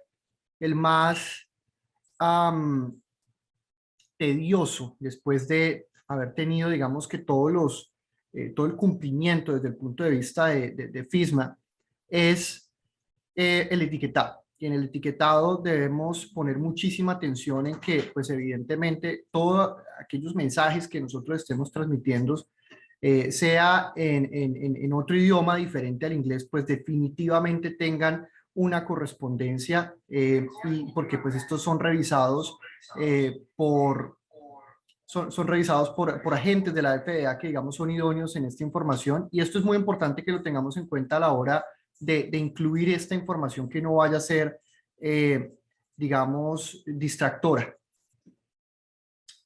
el más tedioso después de haber tenido, digamos que todo el cumplimiento desde el punto de vista de FISMA, es el etiquetado. Y en el etiquetado debemos poner muchísima atención en que, pues evidentemente, todos aquellos mensajes que nosotros estemos transmitiendo, sea en otro idioma diferente al inglés, pues definitivamente tengan una correspondencia, y porque pues estos son revisados son revisados por agentes de la FDA que, digamos, son idóneos en esta información, y esto es muy importante que lo tengamos en cuenta a la hora de incluir esta información, que no vaya a ser, digamos, distractora.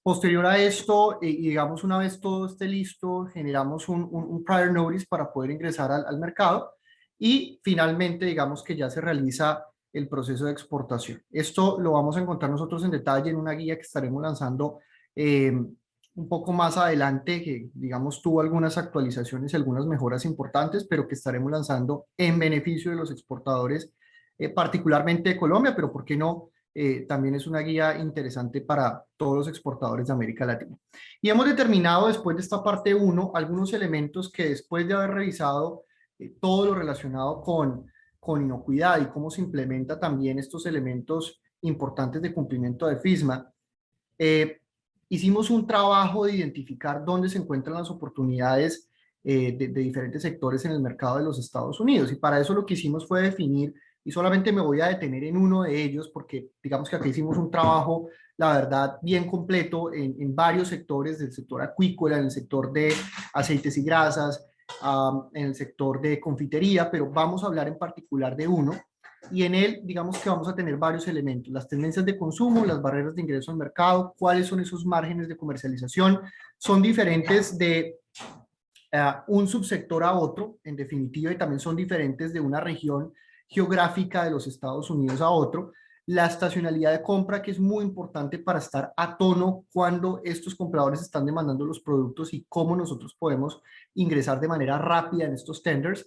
Posterior a esto, y digamos una vez todo esté listo, generamos un prior notice para poder ingresar al mercado, y finalmente digamos que ya se realiza el proceso de exportación. Esto lo vamos a encontrar nosotros en detalle en una guía que estaremos lanzando un poco más adelante, que digamos tuvo algunas actualizaciones y algunas mejoras importantes, pero que estaremos lanzando en beneficio de los exportadores, particularmente de Colombia, pero ¿por qué no? También es una guía interesante para todos los exportadores de América Latina. Y hemos determinado después de esta parte 1 algunos elementos que, después de haber revisado todo lo relacionado con inocuidad y cómo se implementa también estos elementos importantes de cumplimiento de FISMA, hicimos un trabajo de identificar dónde se encuentran las oportunidades de diferentes sectores en el mercado de los Estados Unidos, y para eso lo que hicimos fue definir, y solamente me voy a detener en uno de ellos porque digamos que aquí hicimos un trabajo, la verdad, bien completo en varios sectores, del sector acuícola, en el sector de aceites y grasas, en el sector de confitería, pero vamos a hablar en particular de uno, y en él digamos que vamos a tener varios elementos: las tendencias de consumo, las barreras de ingreso al mercado, cuáles son esos márgenes de comercialización, son diferentes de un subsector a otro, en definitiva, y también son diferentes de una región geográfica de los Estados Unidos a otro. La estacionalidad de compra, que es muy importante para estar a tono cuando estos compradores están demandando los productos y cómo nosotros podemos ingresar de manera rápida en estos tenders.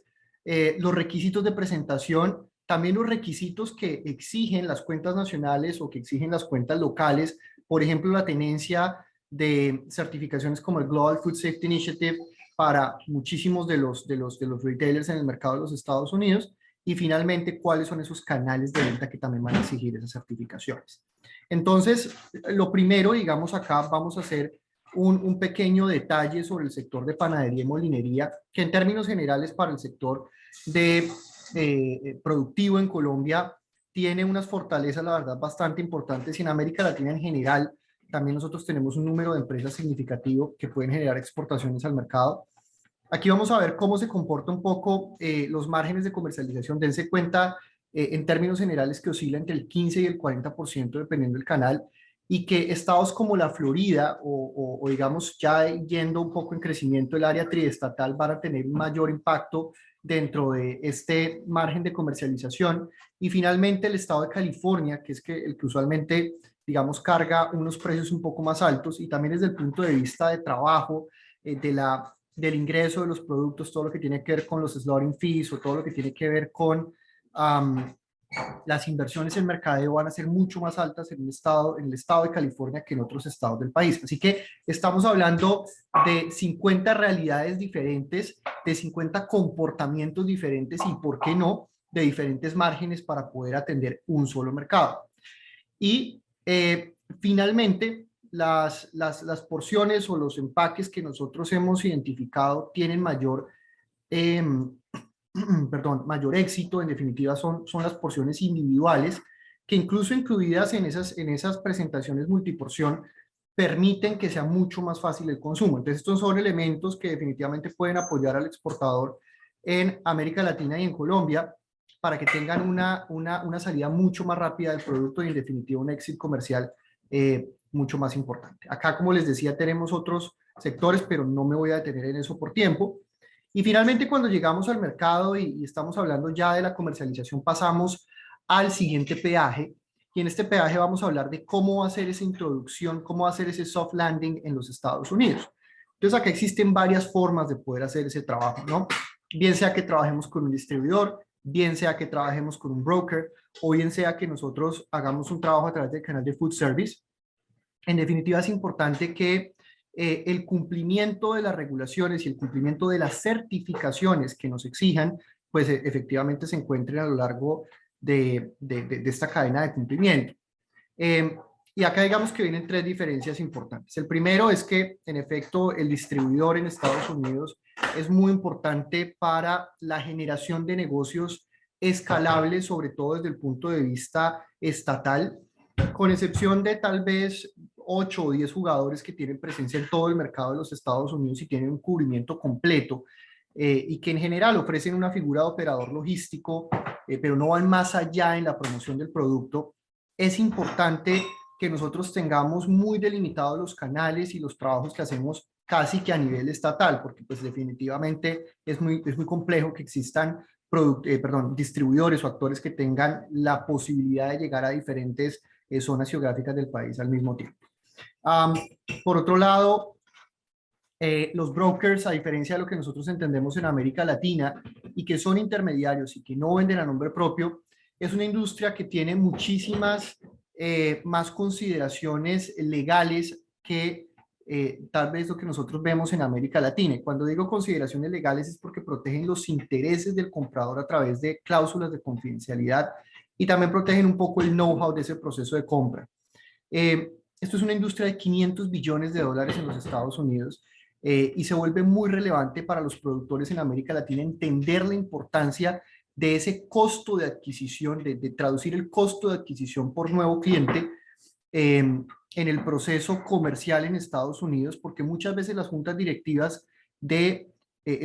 los requisitos de presentación, también los requisitos que exigen las cuentas nacionales o que exigen las cuentas locales, por ejemplo, la tenencia de certificaciones como el Global Food Safety Initiative para muchísimos de los retailers en el mercado de los Estados Unidos, y finalmente cuáles son esos canales de venta que también van a exigir esas certificaciones. Entonces, lo primero, digamos, acá vamos a hacer un pequeño detalle sobre el sector de panadería y molinería, que en términos generales para el sector de productivo en Colombia tiene unas fortalezas, la verdad, bastante importantes, y en América Latina en general también nosotros tenemos un número de empresas significativo que pueden generar exportaciones al mercado. Aquí vamos a ver cómo se comporta un poco los márgenes de comercialización. Dense cuenta en términos generales que oscila entre el 15 y el 40% dependiendo del canal, y que estados como la Florida o digamos ya yendo un poco en crecimiento el área triestatal van a tener un mayor impacto dentro de este margen de comercialización. Y finalmente el estado de California, que es el que usualmente, digamos, carga unos precios un poco más altos, y también desde el punto de vista de trabajo, del ingreso de los productos, todo lo que tiene que ver con los slaughtering fees o todo lo que tiene que ver con las inversiones en mercadeo, van a ser mucho más altas en el estado de California que en otros estados del país. Así que estamos hablando de 50 realidades diferentes, de 50 comportamientos diferentes y, ¿por qué no?, de diferentes márgenes para poder atender un solo mercado. Y finalmente, las porciones o los empaques que nosotros hemos identificado tienen mayor éxito. En definitiva son las porciones individuales, que incluso incluidas en esas presentaciones multiporción permiten que sea mucho más fácil el consumo. Entonces estos son elementos que definitivamente pueden apoyar al exportador en América Latina y en Colombia para que tengan una salida mucho más rápida del producto y en definitiva un éxito comercial mucho más importante. Acá, como les decía, tenemos otros sectores, pero no me voy a detener en eso por tiempo. Y finalmente, cuando llegamos al mercado y estamos hablando ya de la comercialización, pasamos al siguiente peaje. Y en este peaje vamos a hablar de cómo hacer esa introducción, cómo hacer ese soft landing en los Estados Unidos. Entonces, acá existen varias formas de poder hacer ese trabajo, ¿no? Bien sea que trabajemos con un distribuidor, bien sea que trabajemos con un broker, o bien sea que nosotros hagamos un trabajo a través del canal de food service. En definitiva, es importante que el cumplimiento de las regulaciones y el cumplimiento de las certificaciones que nos exijan, pues efectivamente se encuentren a lo largo de esta cadena de cumplimiento. Y acá digamos que vienen tres diferencias importantes. El primero es que, en efecto, el distribuidor en Estados Unidos es muy importante para la generación de negocios escalables, sobre todo desde el punto de vista estatal, con excepción de tal vez 8 o 10 jugadores que tienen presencia en todo el mercado de los Estados Unidos y tienen un cubrimiento completo, y que en general ofrecen una figura de operador logístico, pero no van más allá en la promoción del producto. Es importante que nosotros tengamos muy delimitados los canales y los trabajos que hacemos casi que a nivel estatal, porque pues definitivamente es muy complejo que existan distribuidores o actores que tengan la posibilidad de llegar a diferentes zonas geográficas del país al mismo tiempo. Por otro lado, los brokers, a diferencia de lo que nosotros entendemos en América Latina y que son intermediarios y que no venden a nombre propio, es una industria que tiene muchísimas más consideraciones legales que tal vez lo que nosotros vemos en América Latina. Y cuando digo consideraciones legales es porque protegen los intereses del comprador a través de cláusulas de confidencialidad y también protegen un poco el know-how de ese proceso de compra. Esto es una industria de 500 billones de dólares en los Estados Unidos, y se vuelve muy relevante para los productores en América Latina entender la importancia de ese costo de adquisición, de traducir el costo de adquisición por nuevo cliente en el proceso comercial en Estados Unidos, porque muchas veces las juntas directivas del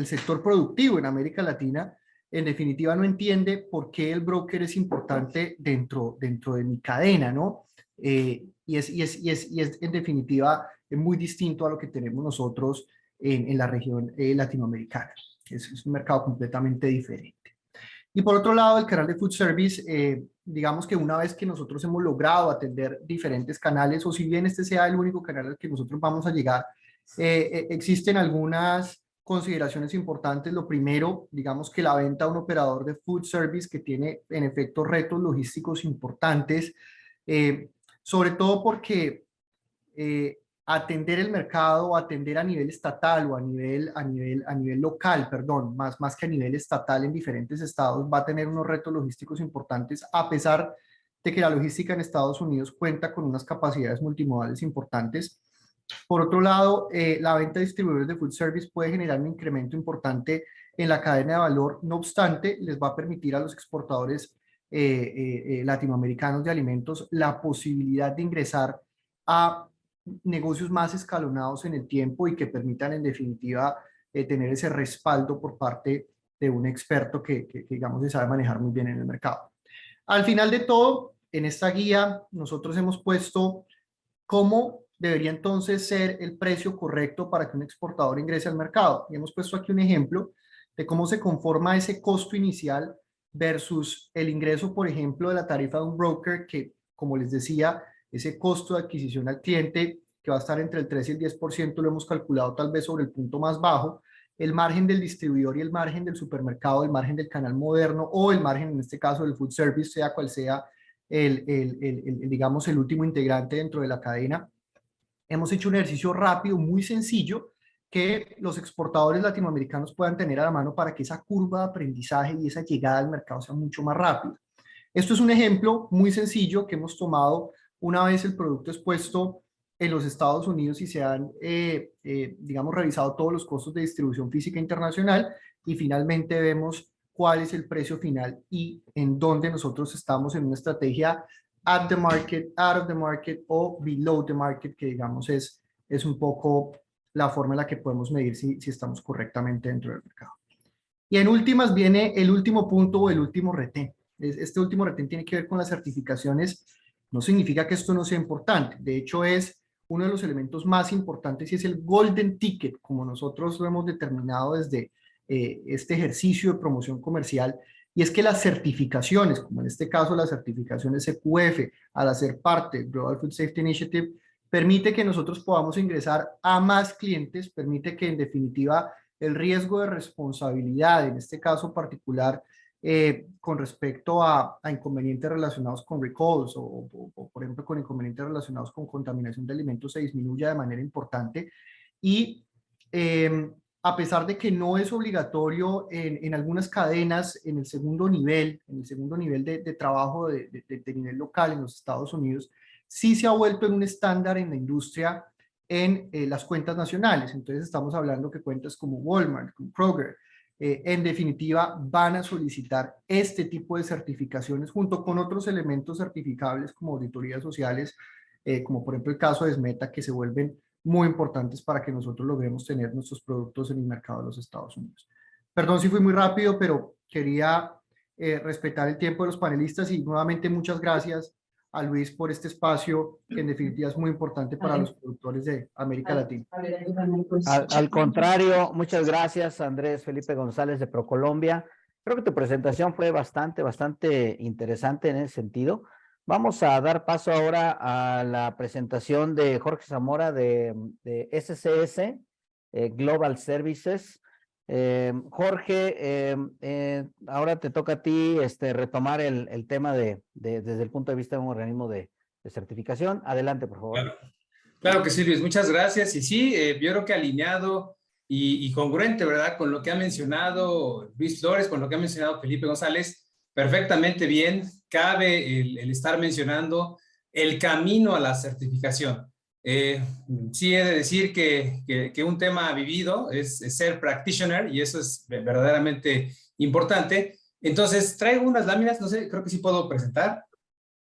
sector productivo en América Latina en definitiva no entiende por qué el broker es importante dentro de mi cadena, ¿no? Y es en definitiva muy distinto a lo que tenemos nosotros en la región latinoamericana. Es un mercado completamente diferente. Y por otro lado, el canal de food service, digamos que una vez que nosotros hemos logrado atender diferentes canales, o si bien este sea el único canal al que nosotros vamos a llegar, existen algunas consideraciones importantes. Lo primero, digamos que la venta a un operador de food service que tiene en efecto retos logísticos importantes, sobre todo porque atender el mercado, atender a nivel estatal o a nivel local, perdón, más que a nivel estatal en diferentes estados, va a tener unos retos logísticos importantes, a pesar de que la logística en Estados Unidos cuenta con unas capacidades multimodales importantes. Por otro lado, la venta de distribuidores de food service puede generar un incremento importante en la cadena de valor. No obstante, les va a permitir a los exportadores latinoamericanos de alimentos la posibilidad de ingresar a negocios más escalonados en el tiempo y que permitan en definitiva tener ese respaldo por parte de un experto que digamos se sabe manejar muy bien en el mercado. Al final de todo, en esta guía nosotros hemos puesto cómo debería entonces ser el precio correcto para que un exportador ingrese al mercado. Y hemos puesto aquí un ejemplo de cómo se conforma ese costo inicial versus el ingreso, por ejemplo, de la tarifa de un broker que, como les decía, ese costo de adquisición al cliente, que va a estar entre el 3 y el 10%, lo hemos calculado tal vez sobre el punto más bajo, el margen del distribuidor y el margen del supermercado, el margen del canal moderno o el margen, en este caso, del food service, sea cual sea digamos, el último integrante dentro de la cadena. Hemos hecho un ejercicio rápido, muy sencillo, que los exportadores latinoamericanos puedan tener a la mano para que esa curva de aprendizaje y esa llegada al mercado sea mucho más rápida. Esto es un ejemplo muy sencillo que hemos tomado una vez el producto es puesto en los Estados Unidos y se han, digamos, revisado todos los costos de distribución física internacional y finalmente vemos cuál es el precio final y en dónde nosotros estamos en una estrategia at the market, out of the market o below the market, que digamos es un poco la forma en la que podemos medir si estamos correctamente dentro del mercado. Y en últimas viene el último punto o el último retén. Este último retén tiene que ver con las certificaciones. No significa que esto no sea importante. De hecho, es uno de los elementos más importantes y es el golden ticket, como nosotros lo hemos determinado desde este ejercicio de promoción comercial. Y es que las certificaciones, como en este caso la certificación SQF, al hacer parte del Global Food Safety Initiative, permite que nosotros podamos ingresar a más clientes, permite que en definitiva el riesgo de responsabilidad, en este caso particular, con respecto a inconvenientes relacionados con recalls o, por ejemplo, con inconvenientes relacionados con contaminación de alimentos se disminuya de manera importante. Y a pesar de que no es obligatorio en algunas cadenas, en el segundo nivel de trabajo de nivel local en los Estados Unidos, sí se ha vuelto en un estándar en la industria en las cuentas nacionales. Entonces estamos hablando que cuentas como Walmart, como Kroger, en definitiva van a solicitar este tipo de certificaciones junto con otros elementos certificables como auditorías sociales, como por ejemplo el caso de SMETA, que se vuelven muy importantes para que nosotros logremos tener nuestros productos en el mercado de los Estados Unidos. Perdón si fui muy rápido, pero quería respetar el tiempo de los panelistas y nuevamente muchas gracias a Luis por este espacio que en definitiva es muy importante para los productores de América Latina. Al contrario, muchas gracias, Andrés Felipe González de ProColombia. Creo que tu presentación fue bastante interesante en ese sentido. Vamos a dar paso ahora a la presentación de Jorge Zamora de SCS Global Services. Jorge, ahora te toca a ti retomar el tema desde el punto de vista de un organismo de certificación. Adelante, por favor. Claro que sí, Luis, muchas gracias. Y sí, yo creo que alineado y congruente, ¿verdad? Con lo que ha mencionado Luis Flores, con lo que ha mencionado Felipe González, perfectamente bien. Cabe el estar mencionando el camino a la certificación. Sí he de decir que un tema vivido es ser practitioner y eso es verdaderamente importante. Entonces, traigo unas láminas, no sé, creo que sí puedo presentar,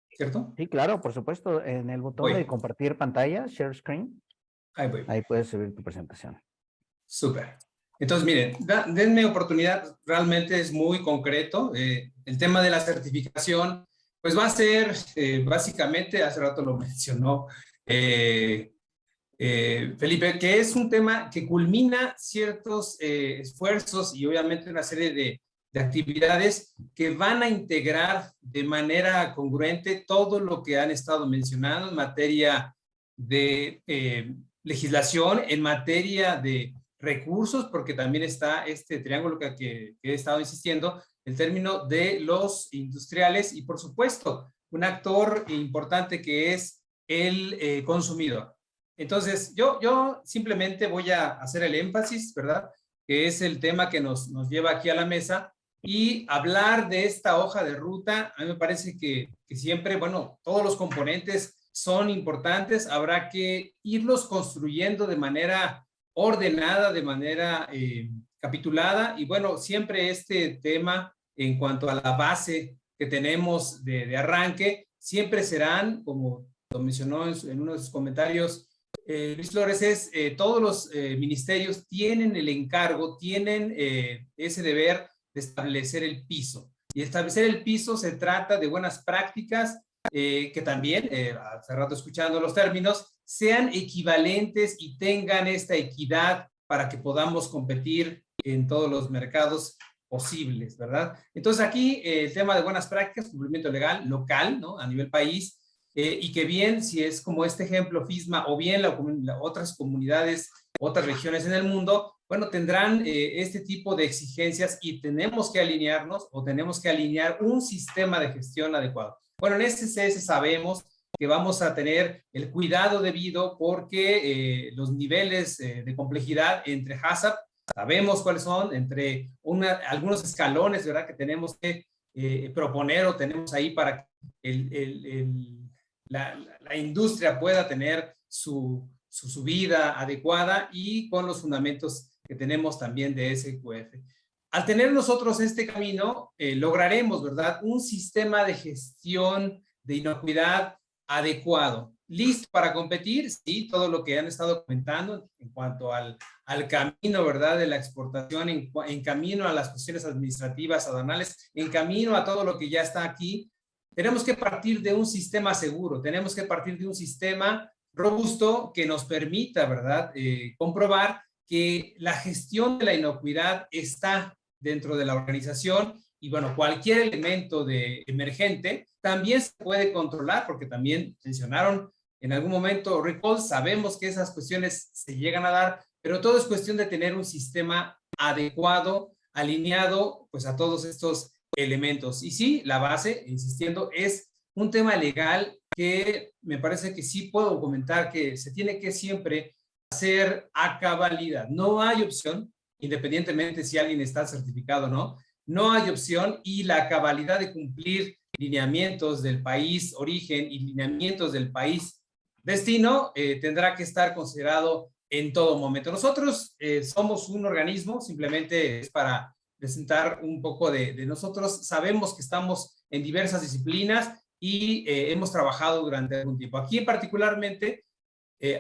¿cierto? Sí, claro, por supuesto, en el botón de compartir pantalla, share screen, ahí puedes subir tu presentación. Súper. Entonces, miren, denme oportunidad, realmente es muy concreto. El tema de la certificación, pues va a ser básicamente, hace rato lo mencionó Felipe, que es un tema que culmina ciertos esfuerzos y obviamente una serie de actividades que van a integrar de manera congruente todo lo que han estado mencionando en materia de legislación, en materia de recursos, porque también está este triángulo que he estado insistiendo, el término de los industriales y, por supuesto, un actor importante que es el consumidor. Entonces, yo simplemente voy a hacer el énfasis, ¿verdad? Que es el tema que nos lleva aquí a la mesa, y hablar de esta hoja de ruta. A mí me parece que siempre, bueno, todos los componentes son importantes, habrá que irlos construyendo de manera ordenada, de manera capitulada, y bueno, siempre este tema en cuanto a la base que tenemos de arranque, siempre serán, como lo mencionó en uno de sus comentarios Luis Flores, es todos los ministerios tienen el encargo, tienen ese deber de establecer el piso. Y establecer el piso se trata de buenas prácticas que también, hace rato escuchando los términos, sean equivalentes y tengan esta equidad para que podamos competir en todos los mercados posibles, ¿verdad? Entonces aquí el tema de buenas prácticas, cumplimiento legal local, ¿no? A nivel país, y que bien, si es como este ejemplo FISMA o bien otras comunidades, otras regiones en el mundo, bueno, tendrán este tipo de exigencias y tenemos que alinearnos o tenemos que alinear un sistema de gestión adecuado. Bueno, en SCS sabemos que vamos a tener el cuidado debido porque los niveles de complejidad entre HACCP, sabemos cuáles son, entre algunos escalones, ¿verdad?, que tenemos que proponer o tenemos ahí para que la industria pueda tener su subida adecuada y con los fundamentos que tenemos también de SQF. Al tener nosotros este camino, lograremos, ¿verdad?, un sistema de gestión de inocuidad adecuado. ¿Listo para competir? Sí, todo lo que han estado comentando en cuanto al camino, ¿verdad?, de la exportación, en camino a las cuestiones administrativas, aduanales, en camino a todo lo que ya está aquí. Tenemos que partir de un sistema seguro, tenemos que partir de un sistema robusto que nos permita, ¿verdad?, comprobar que la gestión de la inocuidad está dentro de la organización y, bueno, cualquier elemento emergente también se puede controlar, porque también mencionaron en algún momento recall, sabemos que esas cuestiones se llegan a dar, pero todo es cuestión de tener un sistema adecuado, alineado, pues, a todos estos elementos. Y sí, la base, insistiendo, es un tema legal que me parece que sí puedo comentar que se tiene que siempre hacer a cabalidad. No hay opción, independientemente si alguien está certificado o no, no hay opción, y la cabalidad de cumplir lineamientos del país origen y lineamientos del país destino tendrá que estar considerado en todo momento. Nosotros somos un organismo, simplemente es para presentar un poco de nosotros. Sabemos que estamos en diversas disciplinas y hemos trabajado durante algún tiempo. Aquí particularmente,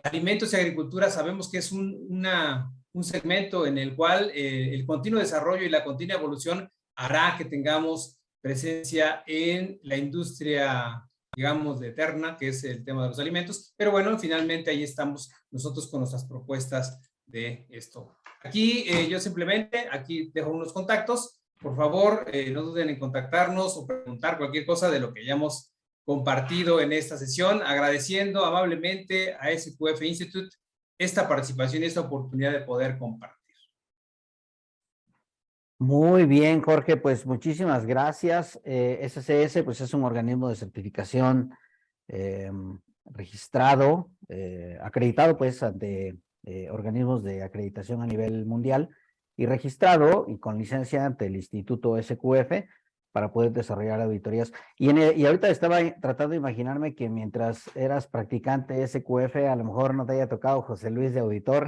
alimentos y agricultura, sabemos que es un segmento en el cual el continuo desarrollo y la continua evolución hará que tengamos presencia en la industria, digamos, de eterna, que es el tema de los alimentos, pero bueno, finalmente ahí estamos nosotros con nuestras propuestas de esto. Aquí yo simplemente, aquí dejo unos contactos, por favor, no duden en contactarnos o preguntar cualquier cosa de lo que hayamos compartido en esta sesión, agradeciendo amablemente a SQF Institute esta participación y esta oportunidad de poder compartir. Muy bien, Jorge, pues muchísimas gracias. SCS, pues es un organismo de certificación registrado, acreditado pues ante organismos de acreditación a nivel mundial y registrado y con licencia ante el Instituto SQF para poder desarrollar auditorías. Y ahorita estaba tratando de imaginarme que mientras eras practicante SQF, a lo mejor no te haya tocado José Luis de auditor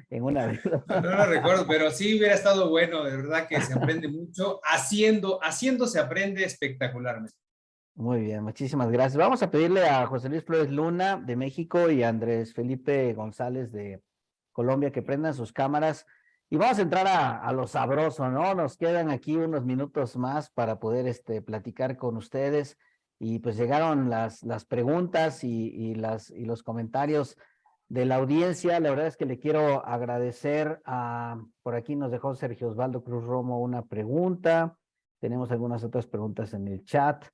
en una vez. No lo recuerdo, pero sí hubiera estado bueno, de verdad que se aprende mucho. Haciendo se aprende espectacularmente. Muy bien, muchísimas gracias. Vamos a pedirle a José Luis Flores Luna de México y a Andrés Felipe González de Colombia que prendan sus cámaras y vamos a entrar a lo sabroso, ¿no? Nos quedan aquí unos minutos más para poder platicar con ustedes y pues llegaron las preguntas y los comentarios de la audiencia. La verdad es que le quiero agradecer por aquí nos dejó Sergio Osvaldo Cruz Romo una pregunta. Tenemos algunas otras preguntas en el chat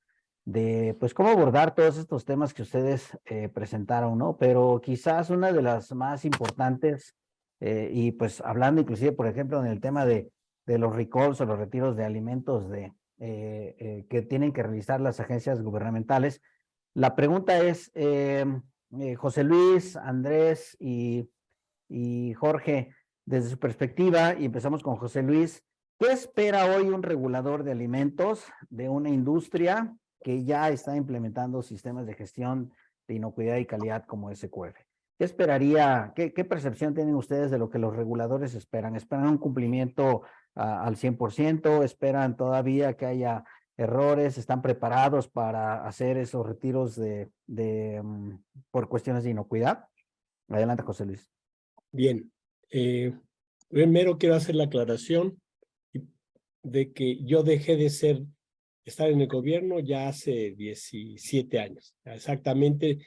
de pues cómo abordar todos estos temas que ustedes presentaron, ¿no? Pero quizás una de las más importantes y pues hablando inclusive, por ejemplo, en el tema de los recalls o los retiros de alimentos que tienen que realizar las agencias gubernamentales. La pregunta es, José Luis, Andrés y Jorge, desde su perspectiva, y empezamos con José Luis, ¿qué espera hoy un regulador de alimentos de una industria que ya está implementando sistemas de gestión de inocuidad y calidad como SQF? ¿Qué esperaría, qué percepción tienen ustedes de lo que los reguladores esperan? ¿Esperan un cumplimiento al 100%? ¿Esperan todavía que haya errores? ¿Están preparados para hacer esos retiros por cuestiones de inocuidad? Adelante, José Luis. Bien, primero quiero hacer la aclaración de que yo dejé de estar en el gobierno ya hace 17 años. Exactamente,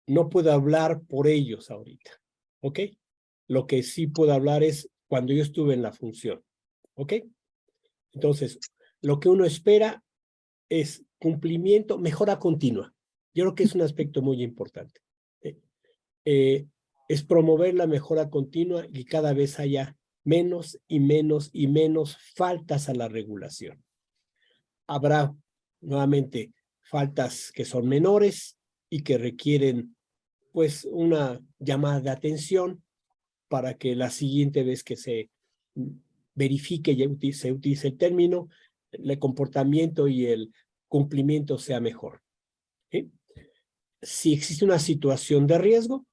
no puedo hablar por ellos ahorita, ¿ok? Lo que sí puedo hablar es cuando yo estuve en la función, ¿ok? Entonces, lo que uno espera es cumplimiento, mejora continua. Yo creo que es un aspecto muy importante. Es promover la mejora continua y cada vez haya menos y menos y menos faltas a la regulación. Habrá nuevamente faltas que son menores y que requieren pues una llamada de atención para que la siguiente vez que se verifique y se utilice el término, el comportamiento y el cumplimiento sea mejor. ¿Sí? Si existe una situación de riesgo,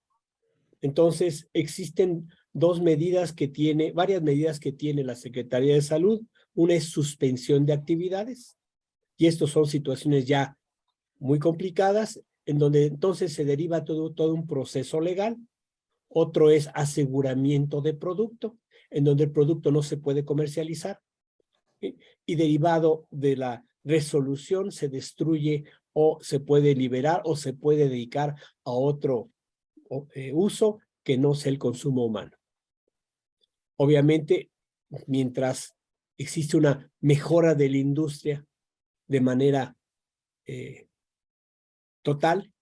entonces existen varias medidas que tiene la Secretaría de Salud. Una es suspensión de actividades, y estas son situaciones ya muy complicadas, en donde entonces se deriva todo un proceso legal. Otro es aseguramiento de producto, en donde el producto no se puede comercializar, ¿sí? Y derivado de la resolución se destruye o se puede liberar o se puede dedicar a otro uso que no sea el consumo humano. Obviamente, mientras existe una mejora de la industria de manera total,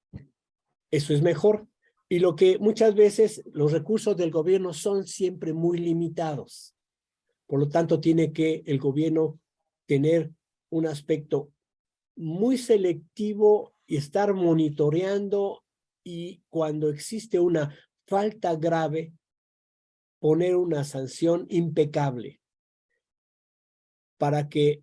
eso es mejor. Y lo que muchas veces los recursos del gobierno son siempre muy limitados. Por lo tanto, tiene que el gobierno tener un aspecto muy selectivo y estar monitoreando, y cuando existe una falta grave, poner una sanción impecable para que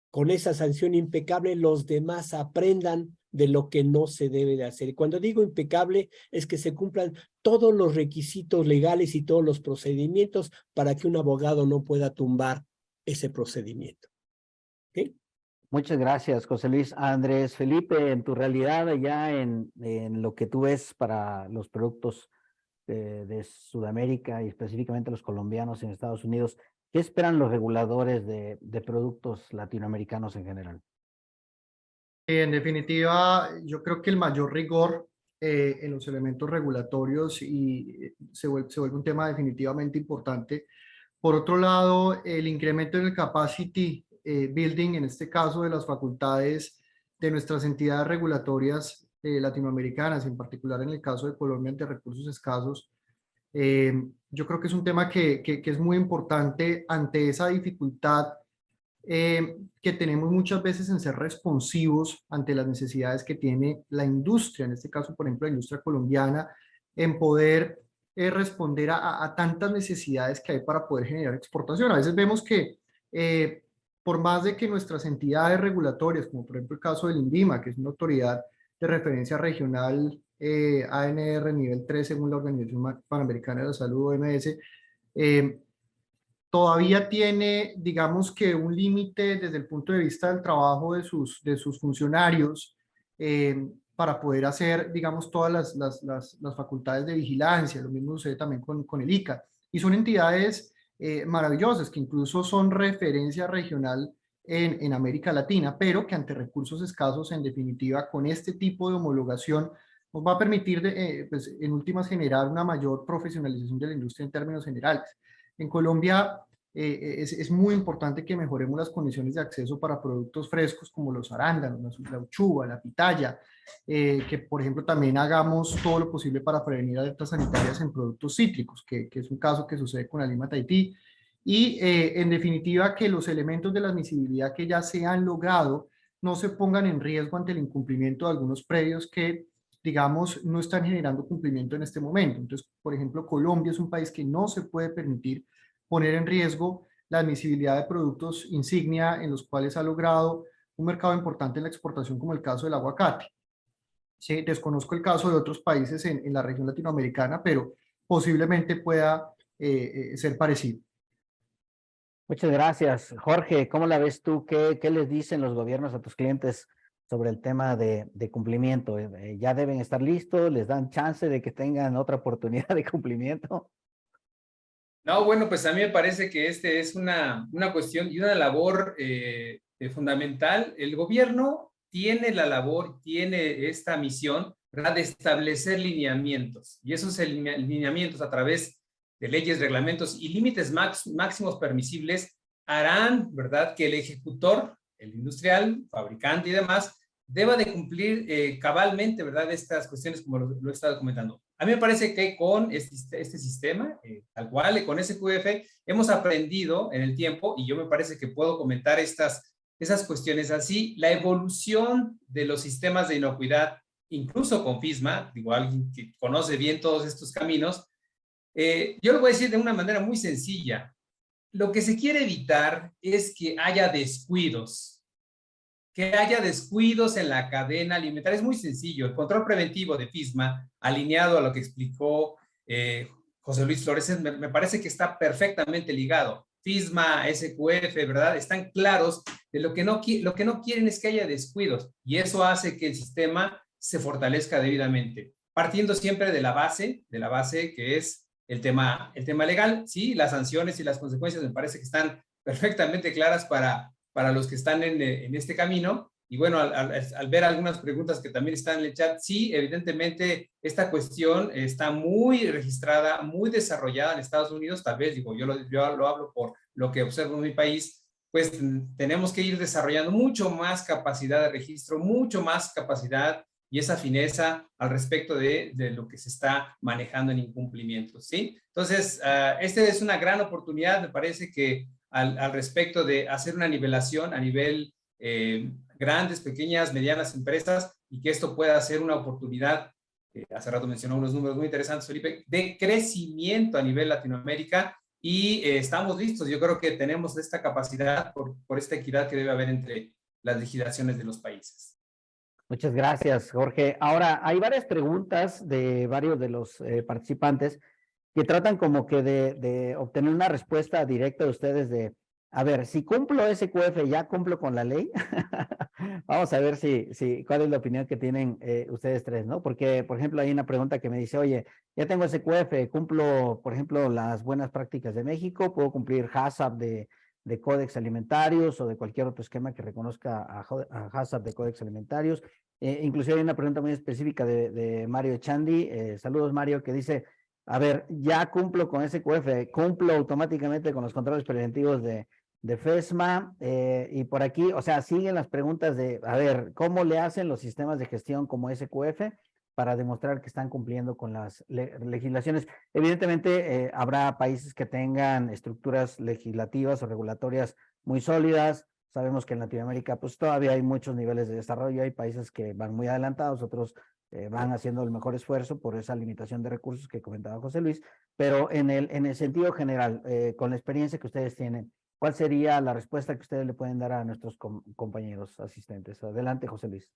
con esa sanción impecable los demás aprendan de lo que no se debe de hacer. Y cuando digo impecable es que se cumplan todos los requisitos legales y todos los procedimientos para que un abogado no pueda tumbar ese procedimiento. ¿Okay? Muchas gracias, José Luis. Andrés Felipe, en tu realidad allá en lo que tú ves para los productos de Sudamérica y específicamente los colombianos en Estados Unidos, ¿qué esperan los reguladores de productos latinoamericanos en general? En definitiva, yo creo que el mayor rigor en los elementos regulatorios se vuelve un tema definitivamente importante. Por otro lado, el incremento en el capacity building, en este caso de las facultades de nuestras entidades regulatorias latinoamericanas, en particular en el caso de Colombia ante recursos escasos, yo creo que es un tema que es muy importante ante esa dificultad que tenemos muchas veces en ser responsivos ante las necesidades que tiene la industria, en este caso, por ejemplo, la industria colombiana, en poder responder a tantas necesidades que hay para poder generar exportación. A veces vemos que por más de que nuestras entidades regulatorias, como por ejemplo el caso del INVIMA, que es una autoridad de referencia regional ANR nivel 3 según la Organización Panamericana de la Salud, OMS, todavía tiene, digamos que un límite desde el punto de vista del trabajo de sus funcionarios para poder hacer, digamos, todas las facultades de vigilancia. Lo mismo sucede también con el ICA. Y son entidades maravillosas que incluso son referencia regional en América Latina, pero que ante recursos escasos, en definitiva, con este tipo de homologación, nos va a permitir, pues, en últimas, generar una mayor profesionalización de la industria en términos generales. En Colombia, es muy importante que mejoremos las condiciones de acceso para productos frescos como los arándanos, la uchuva, la pitaya, que por ejemplo también hagamos todo lo posible para prevenir alertas sanitarias en productos cítricos, que es un caso que sucede con la lima Tahití, y en definitiva que los elementos de la admisibilidad que ya se han logrado no se pongan en riesgo ante el incumplimiento de algunos predios que, digamos, no están generando cumplimiento en este momento. Entonces, por ejemplo, Colombia es un país que no se puede permitir poner en riesgo la admisibilidad de productos insignia en los cuales ha logrado un mercado importante en la exportación, como el caso del aguacate. Sí, desconozco el caso de otros países en la región latinoamericana, pero posiblemente pueda ser parecido. Muchas gracias. Jorge, ¿cómo la ves tú? ¿Qué les dicen los gobiernos a tus clientes sobre el tema de cumplimiento? ¿Ya deben estar listos? ¿Les dan chance de que tengan otra oportunidad de cumplimiento? No, bueno, pues a mí me parece que este es una cuestión y una labor fundamental. El gobierno tiene la labor, tiene esta misión, ¿verdad?, de establecer lineamientos. Y esos lineamientos a través de leyes, reglamentos y límites máximos permisibles harán, ¿verdad?, que el ejecutor, el industrial, fabricante y demás, deba de cumplir cabalmente, ¿verdad?, estas cuestiones como lo he estado comentando. A mí me parece que con este sistema, tal cual, con SQF, hemos aprendido en el tiempo, y yo me parece que puedo comentar esas cuestiones así, la evolución de los sistemas de inocuidad, incluso con FISMA, digo, alguien que conoce bien todos estos caminos, yo lo voy a decir de una manera muy sencilla. Lo que se quiere evitar es que haya descuidos en la cadena alimentaria. Es muy sencillo. El control preventivo de FISMA, alineado a lo que explicó José Luis Flores, me parece que está perfectamente ligado. FISMA, SQF, ¿verdad? Están claros de lo que no quieren es que haya descuidos, y eso hace que el sistema se fortalezca debidamente, partiendo siempre de la base que es el tema legal. Sí, las sanciones y las consecuencias me parece que están perfectamente claras para los que están en este camino. Y bueno, al ver algunas preguntas que también están en el chat, sí, evidentemente esta cuestión está muy registrada, muy desarrollada en Estados Unidos. Tal vez, digo, yo lo hablo por lo que observo en mi país, pues tenemos que ir desarrollando mucho más capacidad de registro, mucho más capacidad y esa fineza al respecto de lo que se está manejando en incumplimientos, ¿sí? Entonces, esta es una gran oportunidad, me parece que al respecto de hacer una nivelación a nivel grandes, pequeñas, medianas empresas, y que esto pueda ser una oportunidad, hace rato mencionó unos números muy interesantes, Felipe, de crecimiento a nivel Latinoamérica, y estamos listos. Yo creo que tenemos esta capacidad por esta equidad que debe haber entre las legislaciones de los países. Muchas gracias, Jorge. Ahora, hay varias preguntas de varios de los participantes que tratan como que de obtener una respuesta directa de ustedes de, a ver, si cumplo SQF, ¿ya cumplo con la ley? Vamos a ver cuál es la opinión que tienen ustedes tres, ¿no? Porque, por ejemplo, hay una pregunta que me dice, oye, ya tengo SQF, cumplo, por ejemplo, las buenas prácticas de México, puedo cumplir HACCP de Códex Alimentarios o de cualquier otro esquema que reconozca a HACCP de Códex Alimentarios. Inclusive hay una pregunta muy específica de Mario Echandi. Saludos, Mario, que dice, a ver, ya cumplo con SQF, cumplo automáticamente con los controles preventivos de FESMA, y por aquí, o sea, siguen las preguntas de, a ver, ¿cómo le hacen los sistemas de gestión como SQF para demostrar que están cumpliendo con las legislaciones? Evidentemente, habrá países que tengan estructuras legislativas o regulatorias muy sólidas. Sabemos que en Latinoamérica, pues todavía hay muchos niveles de desarrollo, hay países que van muy adelantados, otros van haciendo el mejor esfuerzo por esa limitación de recursos que comentaba José Luis, pero en el sentido general, con la experiencia que ustedes tienen, ¿cuál sería la respuesta que ustedes le pueden dar a nuestros compañeros asistentes? Adelante, José Luis.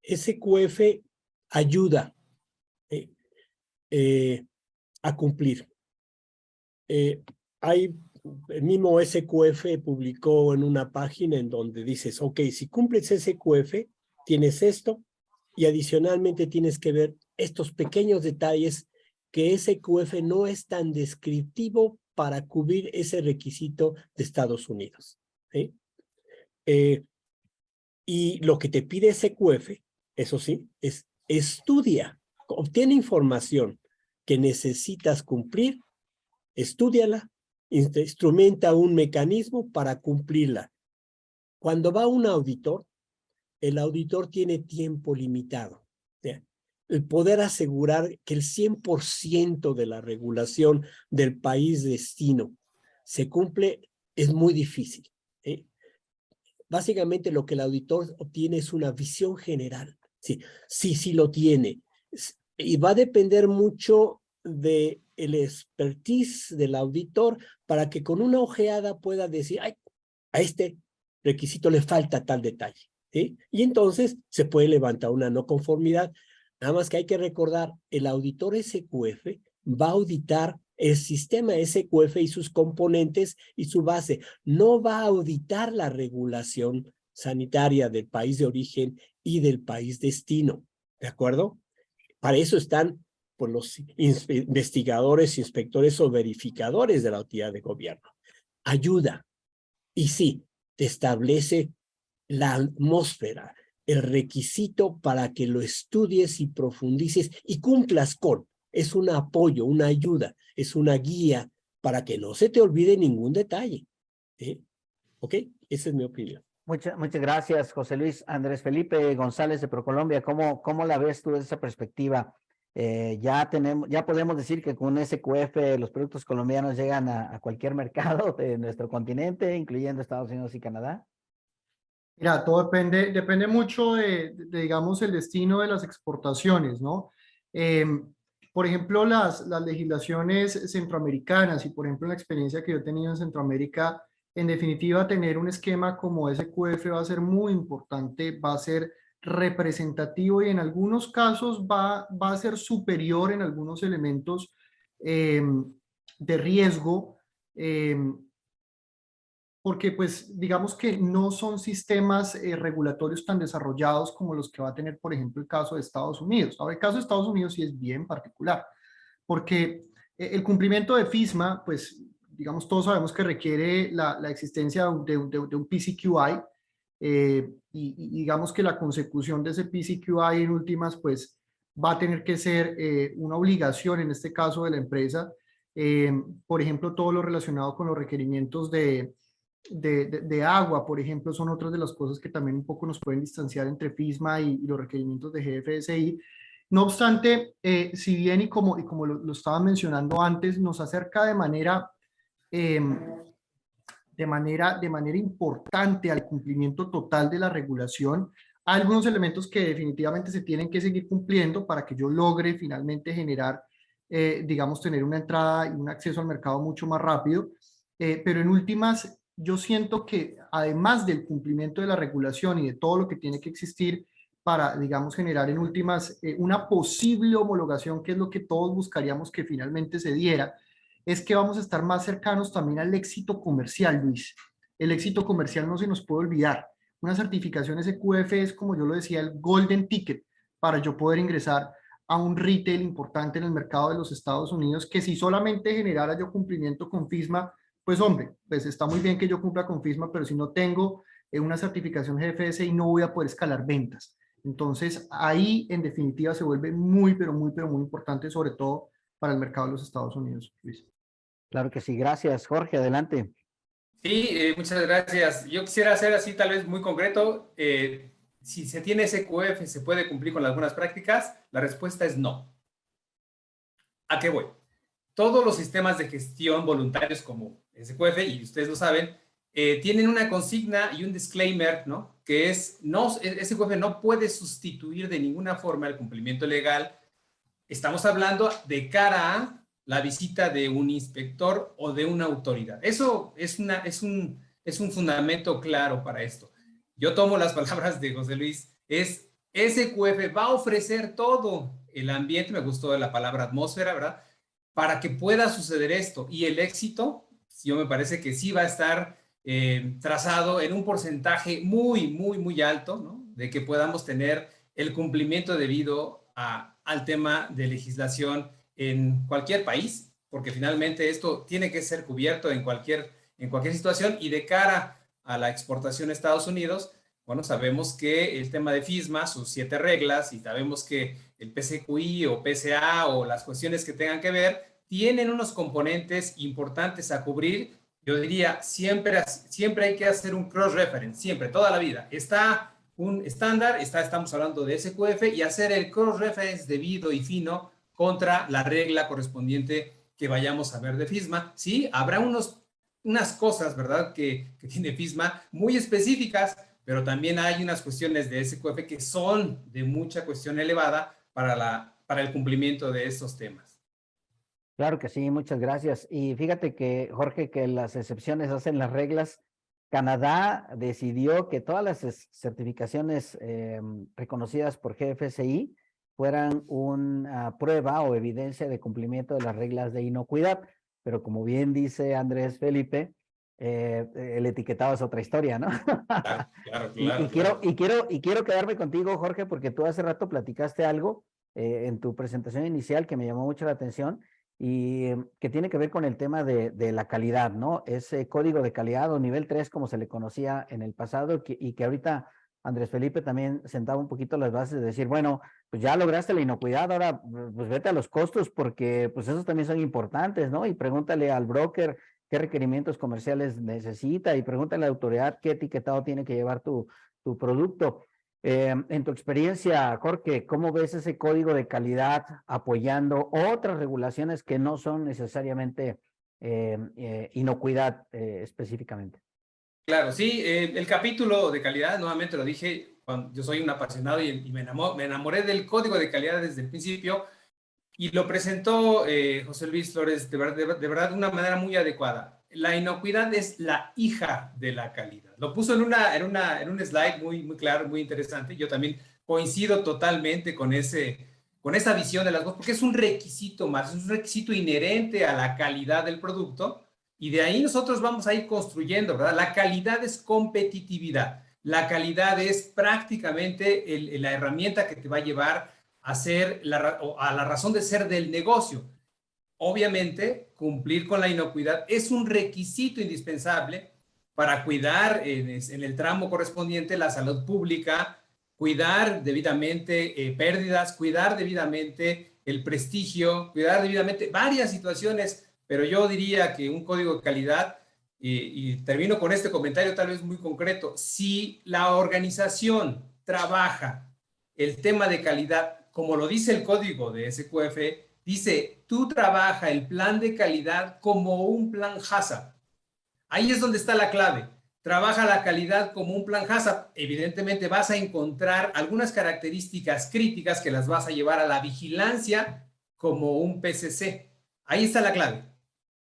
SQF ayuda a cumplir. El mismo SQF publicó en una página en donde dices, ok, si cumples SQF, tienes esto, y adicionalmente tienes que ver estos pequeños detalles que SQF no es tan descriptivo para cubrir ese requisito de Estados Unidos. ¿Sí? Y lo que te pide SQF, eso sí, es estudia, obtiene información que necesitas cumplir, estúdiala instrumenta un mecanismo para cumplirla. Cuando va un auditor, el auditor tiene tiempo limitado. El poder asegurar que el 100% de la regulación del país destino se cumple es muy difícil. Básicamente lo que el auditor obtiene es una visión general. Sí lo tiene. Y va a depender mucho del expertise del auditor para que con una ojeada pueda decir, ay, a este requisito le falta tal detalle. ¿Sí? Y entonces se puede levantar una no conformidad. Nada más que hay que recordar, el auditor SQF va a auditar el sistema SQF y sus componentes y su base. No va a auditar la regulación sanitaria del país de origen y del país destino. ¿De acuerdo? Para eso están pues, los investigadores, inspectores o verificadores de la autoridad de gobierno. Ayuda. Y sí, te establece la atmósfera, el requisito para que lo estudies y profundices y cumplas con. Es un apoyo, una ayuda, es una guía para que no se te olvide ningún detalle. ¿Sí? ¿Ok? Esa es mi opinión. Muchas gracias, José Luis. Andrés Felipe González de ProColombia, ¿cómo la ves tú desde esa perspectiva? Ya podemos decir que con SQF los productos colombianos llegan a cualquier mercado de nuestro continente, incluyendo Estados Unidos y Canadá. Mira, todo depende mucho de, digamos, el destino de las exportaciones, ¿no? Por ejemplo, las legislaciones centroamericanas y, por ejemplo, la experiencia que yo he tenido en Centroamérica, en definitiva, tener un esquema como SQF va a ser muy importante, va a ser representativo y en algunos casos va a ser superior en algunos elementos de riesgo. Porque pues digamos que no son sistemas regulatorios tan desarrollados como los que va a tener, por ejemplo, el caso de Estados Unidos. Ahora, el caso de Estados Unidos sí es bien particular, porque el cumplimiento de FISMA, pues digamos, todos sabemos que requiere la existencia de un PCQI, y digamos que la consecución de ese PCQI en últimas, pues va a tener que ser una obligación en este caso de la empresa. Por ejemplo, todo lo relacionado con los requerimientos de agua, por ejemplo, son otras de las cosas que también un poco nos pueden distanciar entre FISMA y los requerimientos de GFSI. No obstante, si bien y como lo estaba mencionando antes, nos acerca de manera importante al cumplimiento total de la regulación, hay algunos elementos que definitivamente se tienen que seguir cumpliendo para que yo logre finalmente generar, digamos, tener una entrada y un acceso al mercado mucho más rápido. Pero en últimas, yo siento que además del cumplimiento de la regulación y de todo lo que tiene que existir para, digamos, generar en últimas una posible homologación, que es lo que todos buscaríamos que finalmente se diera, es que vamos a estar más cercanos también al éxito comercial, Luis. El éxito comercial no se nos puede olvidar. Una certificación SQF es, como yo lo decía, el golden ticket para yo poder ingresar a un retail importante en el mercado de los Estados Unidos, que si solamente generara yo cumplimiento con FISMA, pues hombre, pues está muy bien que yo cumpla con FISMA, pero si no tengo una certificación GFSI no voy a poder escalar ventas. Entonces ahí en definitiva se vuelve muy, pero muy importante, sobre todo para el mercado de los Estados Unidos, Luis. Claro que sí, gracias. Jorge, adelante. Sí, muchas gracias. Yo quisiera hacer así tal vez muy concreto. Si se tiene SQF, ¿se puede cumplir con las buenas prácticas? La respuesta es no. ¿A qué voy? Todos los sistemas de gestión voluntarios como SQF, y ustedes lo saben, tienen una consigna y un disclaimer, ¿no? Que es, SQF no puede sustituir de ninguna forma el cumplimiento legal. Estamos hablando de cara a la visita de un inspector o de una autoridad. Eso es un fundamento claro para esto. Yo tomo las palabras de José Luis, SQF va a ofrecer todo el ambiente, me gustó la palabra atmósfera, ¿verdad? Para que pueda suceder esto. Y el éxito, yo me parece que sí va a estar trazado en un porcentaje muy alto, ¿no? De que podamos tener el cumplimiento debido al tema de legislación en cualquier país, porque finalmente esto tiene que ser cubierto en cualquier situación. Y de cara a la exportación a Estados Unidos, bueno, sabemos que el tema de FISMA, sus 7 reglas, y sabemos que el PCQI o PCA o las cuestiones que tengan que ver, tienen unos componentes importantes a cubrir. Yo diría, siempre hay que hacer un cross-reference, siempre, toda la vida. Está un estándar, estamos hablando de SQF, y hacer el cross-reference debido y fino contra la regla correspondiente que vayamos a ver de FISMA. Sí, habrá unas cosas, ¿verdad?, que tiene FISMA muy específicas, pero también hay unas cuestiones de SQF que son de mucha cuestión elevada para el cumplimiento de estos temas. Claro que sí, muchas gracias. Y fíjate que, Jorge, que las excepciones hacen las reglas. Canadá decidió que todas las certificaciones reconocidas por GFSI fueran una prueba o evidencia de cumplimiento de las reglas de inocuidad. Pero como bien dice Andrés Felipe, el etiquetado es otra historia, ¿no? Claro. Quiero quedarme contigo, Jorge, porque tú hace rato platicaste algo en tu presentación inicial que me llamó mucho la atención y que tiene que ver con el tema de la calidad, ¿no? Ese código de calidad o nivel 3, como se le conocía en el pasado, y que ahorita Andrés Felipe también sentaba un poquito las bases de decir, bueno, pues ya lograste la inocuidad, ahora pues vete a los costos porque pues esos también son importantes, ¿no? Y pregúntale al broker qué requerimientos comerciales necesita y pregúntale a la autoridad qué etiquetado tiene que llevar tu producto. En tu experiencia, Jorge, ¿cómo ves ese código de calidad apoyando otras regulaciones que no son necesariamente inocuidad específicamente? Claro, sí, el capítulo de calidad, nuevamente lo dije, yo soy un apasionado y me enamoré del código de calidad desde el principio, y lo presentó José Luis Flores de verdad de una manera muy adecuada. La inocuidad es la hija de la calidad. Lo puso en un slide muy claro, muy interesante. Yo también coincido totalmente con esa visión de las cosas, porque es un requisito más, es un requisito inherente a la calidad del producto, y de ahí nosotros vamos a ir construyendo, ¿verdad? La calidad es competitividad. La calidad es prácticamente la herramienta que te va a llevar a la razón de ser del negocio. Obviamente, cumplir con la inocuidad es un requisito indispensable para cuidar en el tramo correspondiente la salud pública, cuidar debidamente pérdidas, cuidar debidamente el prestigio, cuidar debidamente varias situaciones, pero yo diría que un código de calidad, y termino con este comentario tal vez muy concreto, si la organización trabaja el tema de calidad, como lo dice el código de SQF, dice, tú trabaja el plan de calidad como un plan HACCP. Ahí es donde está la clave. Trabaja la calidad como un plan HACCP. Evidentemente vas a encontrar algunas características críticas que las vas a llevar a la vigilancia como un PCC. Ahí está la clave.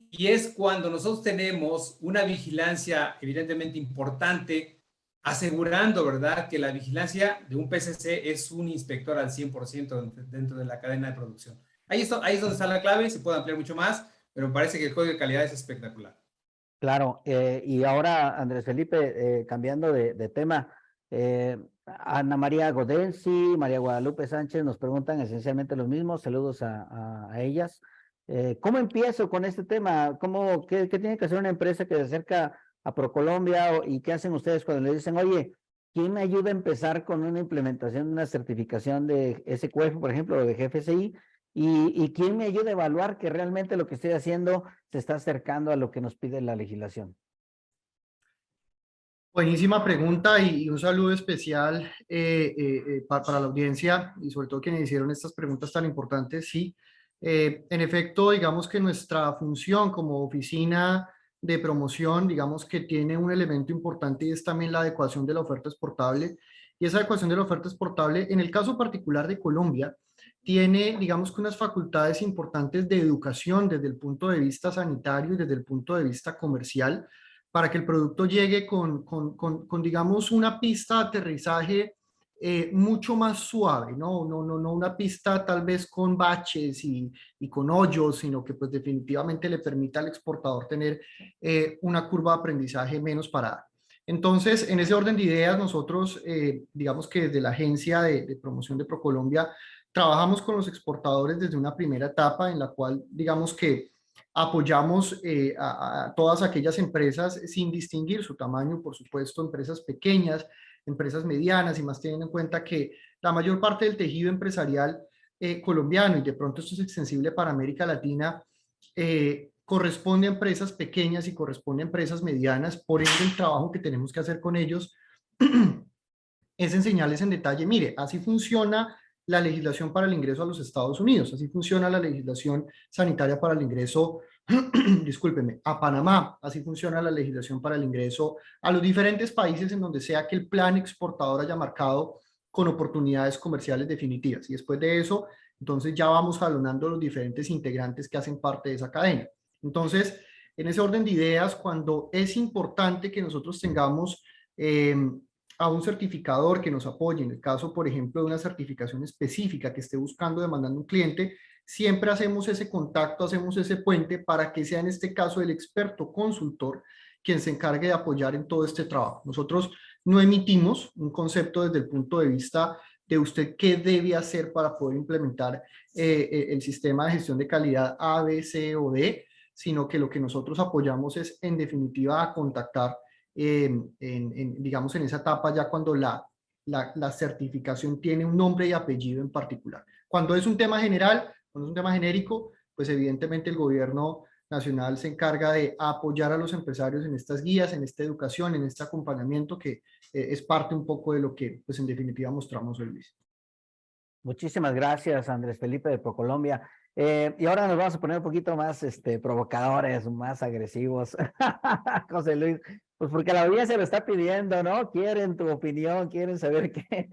Y es cuando nosotros tenemos una vigilancia evidentemente importante, asegurando, ¿verdad?, que la vigilancia de un PCC es un inspector al 100% dentro de la cadena de producción. Ahí es donde está la clave, se puede ampliar mucho más, pero me parece que el código de calidad es espectacular. Claro, y ahora, Andrés Felipe, cambiando de tema, Ana María Godensi, María Guadalupe Sánchez nos preguntan esencialmente los mismos, saludos a ellas. ¿Cómo empiezo con este tema? ¿Qué tiene que hacer una empresa que se acerca a ProColombia y qué hacen ustedes cuando le dicen, oye, ¿quién me ayuda a empezar con una implementación, una certificación de SQF, por ejemplo, o de GFSI? ¿Y quién me ayuda a evaluar que realmente lo que estoy haciendo se está acercando a lo que nos pide la legislación? Buenísima pregunta y un saludo especial para la audiencia y sobre todo quienes hicieron estas preguntas tan importantes. Sí, en efecto, digamos que nuestra función como oficina de promoción, digamos que tiene un elemento importante y es también la adecuación de la oferta exportable. Y esa adecuación de la oferta exportable, en el caso particular de Colombia, tiene, digamos que unas facultades importantes de educación desde el punto de vista sanitario y desde el punto de vista comercial para que el producto llegue con digamos, una pista de aterrizaje mucho más suave, ¿no? No una pista tal vez con baches y con hoyos, sino que pues definitivamente le permita al exportador tener una curva de aprendizaje menos parada. Entonces, en ese orden de ideas, nosotros, digamos que desde la agencia de promoción de ProColombia, trabajamos con los exportadores desde una primera etapa en la cual, digamos que apoyamos a todas aquellas empresas sin distinguir su tamaño, por supuesto, empresas pequeñas, empresas medianas y más teniendo en cuenta que la mayor parte del tejido empresarial colombiano, y de pronto esto es extensible para América Latina, corresponde a empresas pequeñas y corresponde a empresas medianas. Por ende, el trabajo que tenemos que hacer con ellos es enseñarles en detalle, mire, así funciona la legislación para el ingreso a los Estados Unidos, así funciona la legislación sanitaria para el ingreso, discúlpeme, a Panamá, así funciona la legislación para el ingreso a los diferentes países en donde sea que el plan exportador haya marcado con oportunidades comerciales definitivas. Y después de eso, entonces ya vamos jalonando los diferentes integrantes que hacen parte de esa cadena. Entonces, en ese orden de ideas, cuando es importante que nosotros tengamos a un certificador que nos apoye, en el caso, por ejemplo, de una certificación específica que esté buscando, demandando un cliente, siempre hacemos ese contacto, hacemos ese puente para que sea en este caso el experto consultor quien se encargue de apoyar en todo este trabajo. Nosotros no emitimos un concepto desde el punto de vista de usted qué debe hacer para poder implementar el sistema de gestión de calidad A, B, C o D, sino que lo que nosotros apoyamos es, en definitiva, a contactar digamos, en esa etapa ya cuando la certificación tiene un nombre y apellido en particular. Cuando es un tema general, cuando es un tema genérico, pues evidentemente el gobierno nacional se encarga de apoyar a los empresarios en estas guías, en esta educación, en este acompañamiento que es parte un poco de lo que, pues en definitiva, mostramos hoy, Luis. Muchísimas gracias, Andrés Felipe de ProColombia. Y ahora nos vamos a poner un poquito más provocadores, más agresivos. José Luis, pues porque la audiencia lo está pidiendo, ¿no? Quieren tu opinión, quieren saber qué,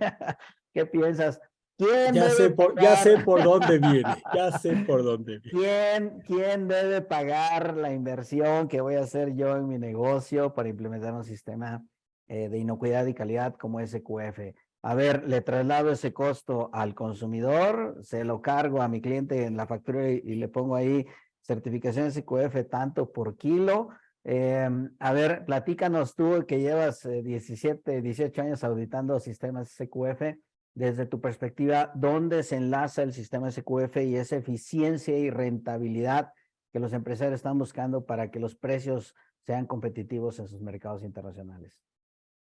qué piensas. ¿Quién Ya debe sé pagar? por dónde viene, ya sé por dónde viene. ¿Quién debe pagar la inversión que voy a hacer yo en mi negocio para implementar un sistema de inocuidad y calidad como SQF? A ver, le traslado ese costo al consumidor, se lo cargo a mi cliente en la factura y le pongo ahí certificación SQF tanto por kilo. A ver, platícanos tú que llevas 17, 18 años auditando sistemas SQF. Desde tu perspectiva, ¿dónde se enlaza el sistema SQF y esa eficiencia y rentabilidad que los empresarios están buscando para que los precios sean competitivos en sus mercados internacionales?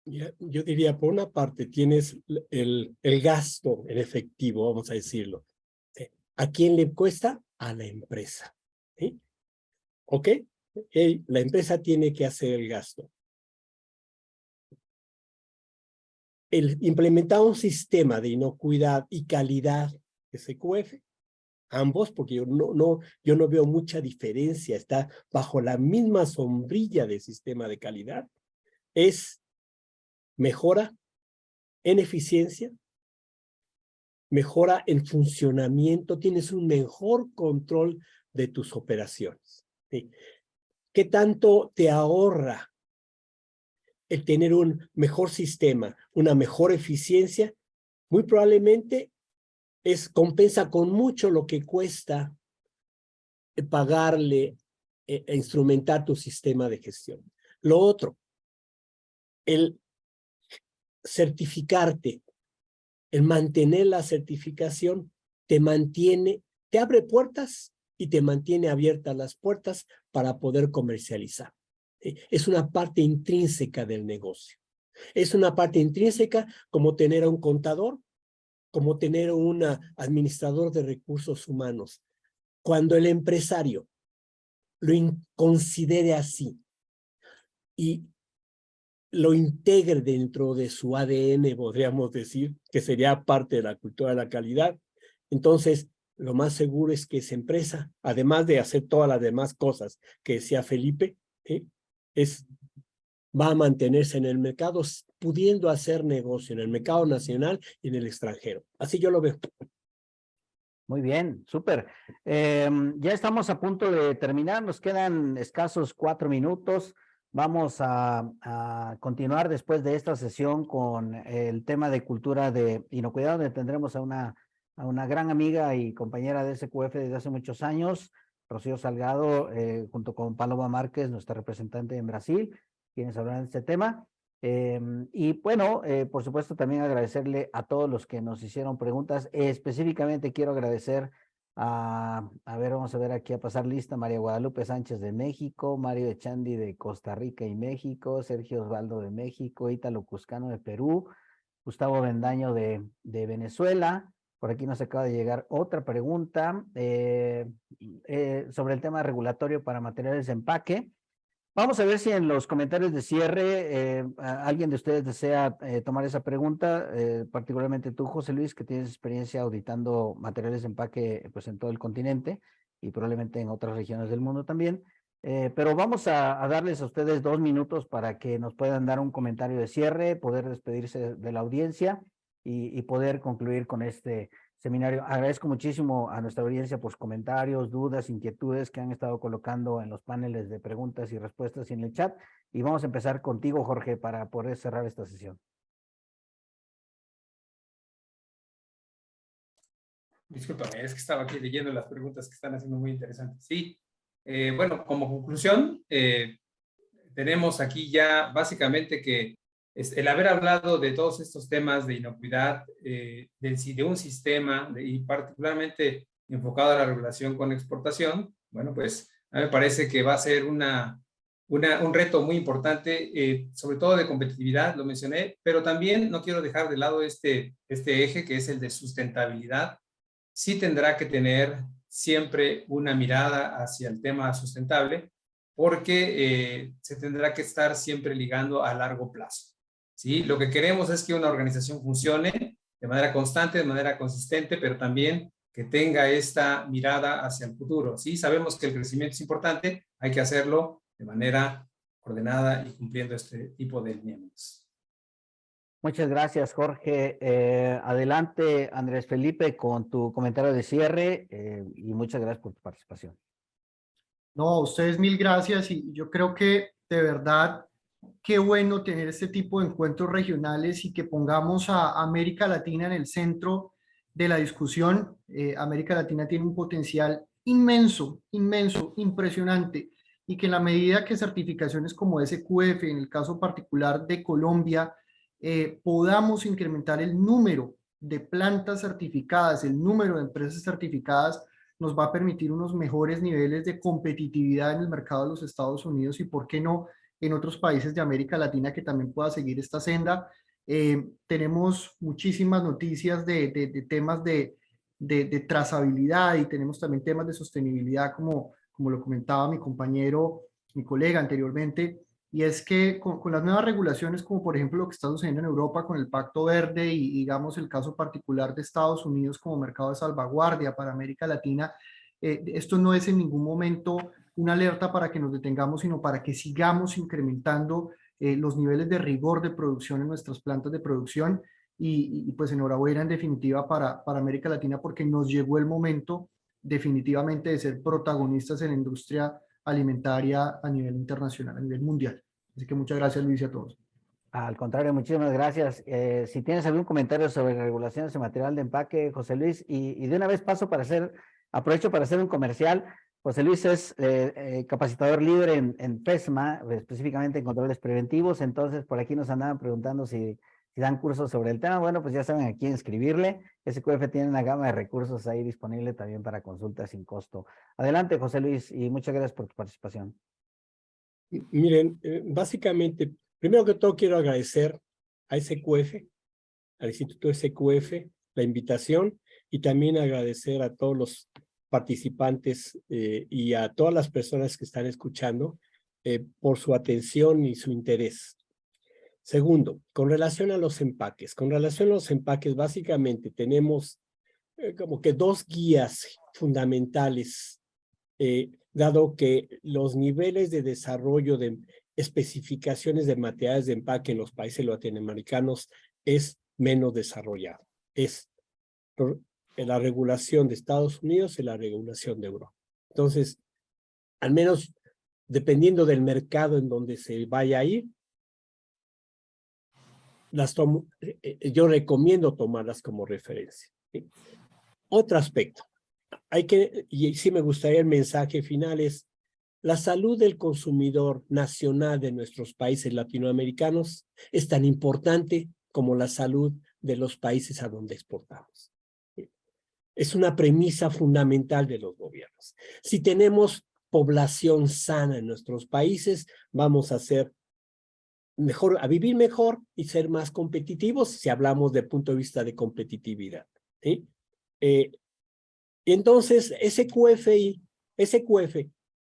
Yo diría, por una parte, tienes el gasto en efectivo, vamos a decirlo. ¿A quién le cuesta? A la empresa. ¿Sí? ¿Ok? La empresa tiene que hacer el gasto. El implementar un sistema de inocuidad y calidad SQF, ambos, porque yo no veo mucha diferencia, está bajo la misma sombrilla del sistema de calidad, es mejora en eficiencia, mejora en funcionamiento, tienes un mejor control de tus operaciones. ¿Sí? ¿Qué tanto te ahorra el tener un mejor sistema, una mejor eficiencia? Muy probablemente compensa con mucho lo que cuesta pagarle e instrumentar tu sistema de gestión. Lo otro, el certificarte, el mantener la certificación, te abre puertas y te mantiene abiertas las puertas para poder comercializar. Es una parte intrínseca del negocio. Es una parte intrínseca como tener a un contador, como tener un administrador de recursos humanos. Cuando el empresario lo considere así y lo integre dentro de su ADN, podríamos decir, que sería parte de la cultura de la calidad, entonces lo más seguro es que esa empresa, además de hacer todas las demás cosas que decía Felipe, va a mantenerse en el mercado, pudiendo hacer negocio en el mercado nacional y en el extranjero. Así yo lo veo. Muy bien, súper. Ya estamos a punto de terminar, nos quedan escasos 4 minutos. Vamos a continuar después de esta sesión con el tema de cultura de inocuidad, donde tendremos a una gran amiga y compañera de SQF desde hace muchos años, Rocío Salgado, junto con Paloma Márquez, nuestra representante en Brasil, quienes hablarán de este tema. Y bueno, por supuesto también agradecerle a todos los que nos hicieron preguntas. Específicamente quiero agradecer vamos a ver aquí a pasar lista, María Guadalupe Sánchez de México, Mario Echandi de Costa Rica y México, Sergio Osvaldo de México, Ítalo Cuscano de Perú, Gustavo Bendaño de Venezuela, Por aquí nos acaba de llegar otra pregunta sobre el tema regulatorio para materiales de empaque. Vamos a ver si en los comentarios de cierre alguien de ustedes desea tomar esa pregunta, particularmente tú, José Luis, que tienes experiencia auditando materiales de empaque pues, en todo el continente y probablemente en otras regiones del mundo también. Pero vamos a darles a ustedes 2 minutos para que nos puedan dar un comentario de cierre, poder despedirse de la audiencia y poder concluir con este seminario. Agradezco muchísimo a nuestra audiencia por sus comentarios, dudas, inquietudes que han estado colocando en los paneles de preguntas y respuestas y en el chat. Y vamos a empezar contigo, Jorge, para poder cerrar esta sesión. Discúlpame, es que estaba aquí leyendo las preguntas que están haciendo muy interesantes. Sí, bueno, como conclusión, tenemos aquí ya básicamente que el haber hablado de todos estos temas de inocuidad, de un sistema y particularmente enfocado a la regulación con exportación, bueno, pues a mí me parece que va a ser un reto muy importante, sobre todo de competitividad, lo mencioné, pero también no quiero dejar de lado este eje que es el de sustentabilidad. Sí tendrá que tener siempre una mirada hacia el tema sustentable, porque se tendrá que estar siempre ligando a largo plazo. ¿Sí? Lo que queremos es que una organización funcione de manera constante, de manera consistente, pero también que tenga esta mirada hacia el futuro. ¿Sí? Sabemos que el crecimiento es importante, hay que hacerlo de manera ordenada y cumpliendo este tipo de lineamientos. Muchas gracias, Jorge. Adelante, Andrés Felipe, con tu comentario de cierre y muchas gracias por tu participación. No, a ustedes mil gracias y yo creo que de verdad qué bueno tener este tipo de encuentros regionales y que pongamos a América Latina en el centro de la discusión. América Latina tiene un potencial inmenso, inmenso, impresionante y que en la medida que certificaciones como SQF, en el caso particular de Colombia, podamos incrementar el número de plantas certificadas, el número de empresas certificadas, nos va a permitir unos mejores niveles de competitividad en el mercado de los Estados Unidos y, ¿por qué no?, en otros países de América Latina que también pueda seguir esta senda. Tenemos muchísimas noticias de temas de trazabilidad y tenemos también temas de sostenibilidad, como lo comentaba mi compañero, mi colega anteriormente, y es que con las nuevas regulaciones, como por ejemplo lo que está sucediendo en Europa con el Pacto Verde y digamos el caso particular de Estados Unidos como mercado de salvaguardia para América Latina, esto no es en ningún momento una alerta para que nos detengamos, sino para que sigamos incrementando los niveles de rigor de producción en nuestras plantas de producción y pues enhorabuena en definitiva para América Latina, porque nos llegó el momento definitivamente de ser protagonistas en la industria alimentaria a nivel internacional, a nivel mundial. Así que muchas gracias, Luis, y a todos. Al contrario, muchísimas gracias. Si tienes algún comentario sobre regulaciones de material de empaque, José Luis, y de una vez aprovecho para hacer un comercial. José Luis es capacitador líder en PESMA, específicamente en controles preventivos, entonces por aquí nos andaban preguntando si dan cursos sobre el tema. Bueno, pues ya saben a quién escribirle. SQF tiene una gama de recursos ahí disponible también para consultas sin costo. Adelante, José Luis, y muchas gracias por tu participación. Miren, básicamente, primero que todo quiero agradecer a SQF, al Instituto SQF, la invitación y también agradecer a todos los participantes y a todas las personas que están escuchando por su atención y su interés. Segundo, con relación a los empaques. Con relación a los empaques, básicamente tenemos como que 2 guías fundamentales, dado que los niveles de desarrollo de especificaciones de materiales de empaque en los países latinoamericanos es menos desarrollado. Es la regulación de Estados Unidos y la regulación de Europa. Entonces, al menos dependiendo del mercado en donde se vaya a ir, yo recomiendo tomarlas como referencia. ¿Sí? Otro aspecto, y sí me gustaría el mensaje final es, la salud del consumidor nacional de nuestros países latinoamericanos es tan importante como la salud de los países a donde exportamos. Es una premisa fundamental de los gobiernos. Si tenemos población sana en nuestros países, vamos a ser a vivir mejor y ser más competitivos si hablamos del punto de vista de competitividad. ¿Sí? Y entonces ese QF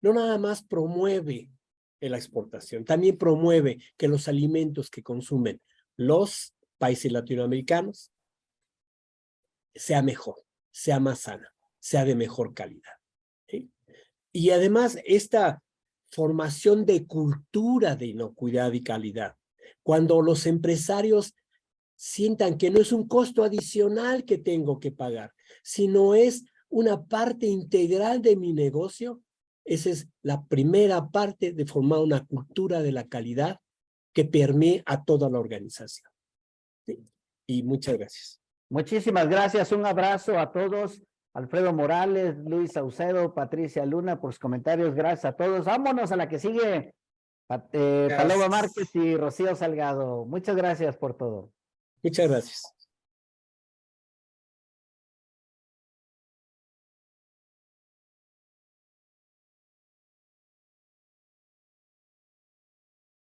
no nada más promueve la exportación, también promueve que los alimentos que consumen los países latinoamericanos sea mejor, sea más sana, sea de mejor calidad. ¿Sí? Y además esta formación de cultura de inocuidad y calidad, cuando los empresarios sientan que no es un costo adicional que tengo que pagar, sino es una parte integral de mi negocio, esa es la primera parte de formar una cultura de la calidad que permee a toda la organización. ¿Sí? Y muchas gracias. Muchísimas gracias, un abrazo a todos. Alfredo Morales, Luis Saucedo, Patricia Luna, por sus comentarios, gracias a todos. Vámonos a la que sigue, Paloma Márquez y Rocío Salgado. Muchas gracias por todo. Muchas gracias.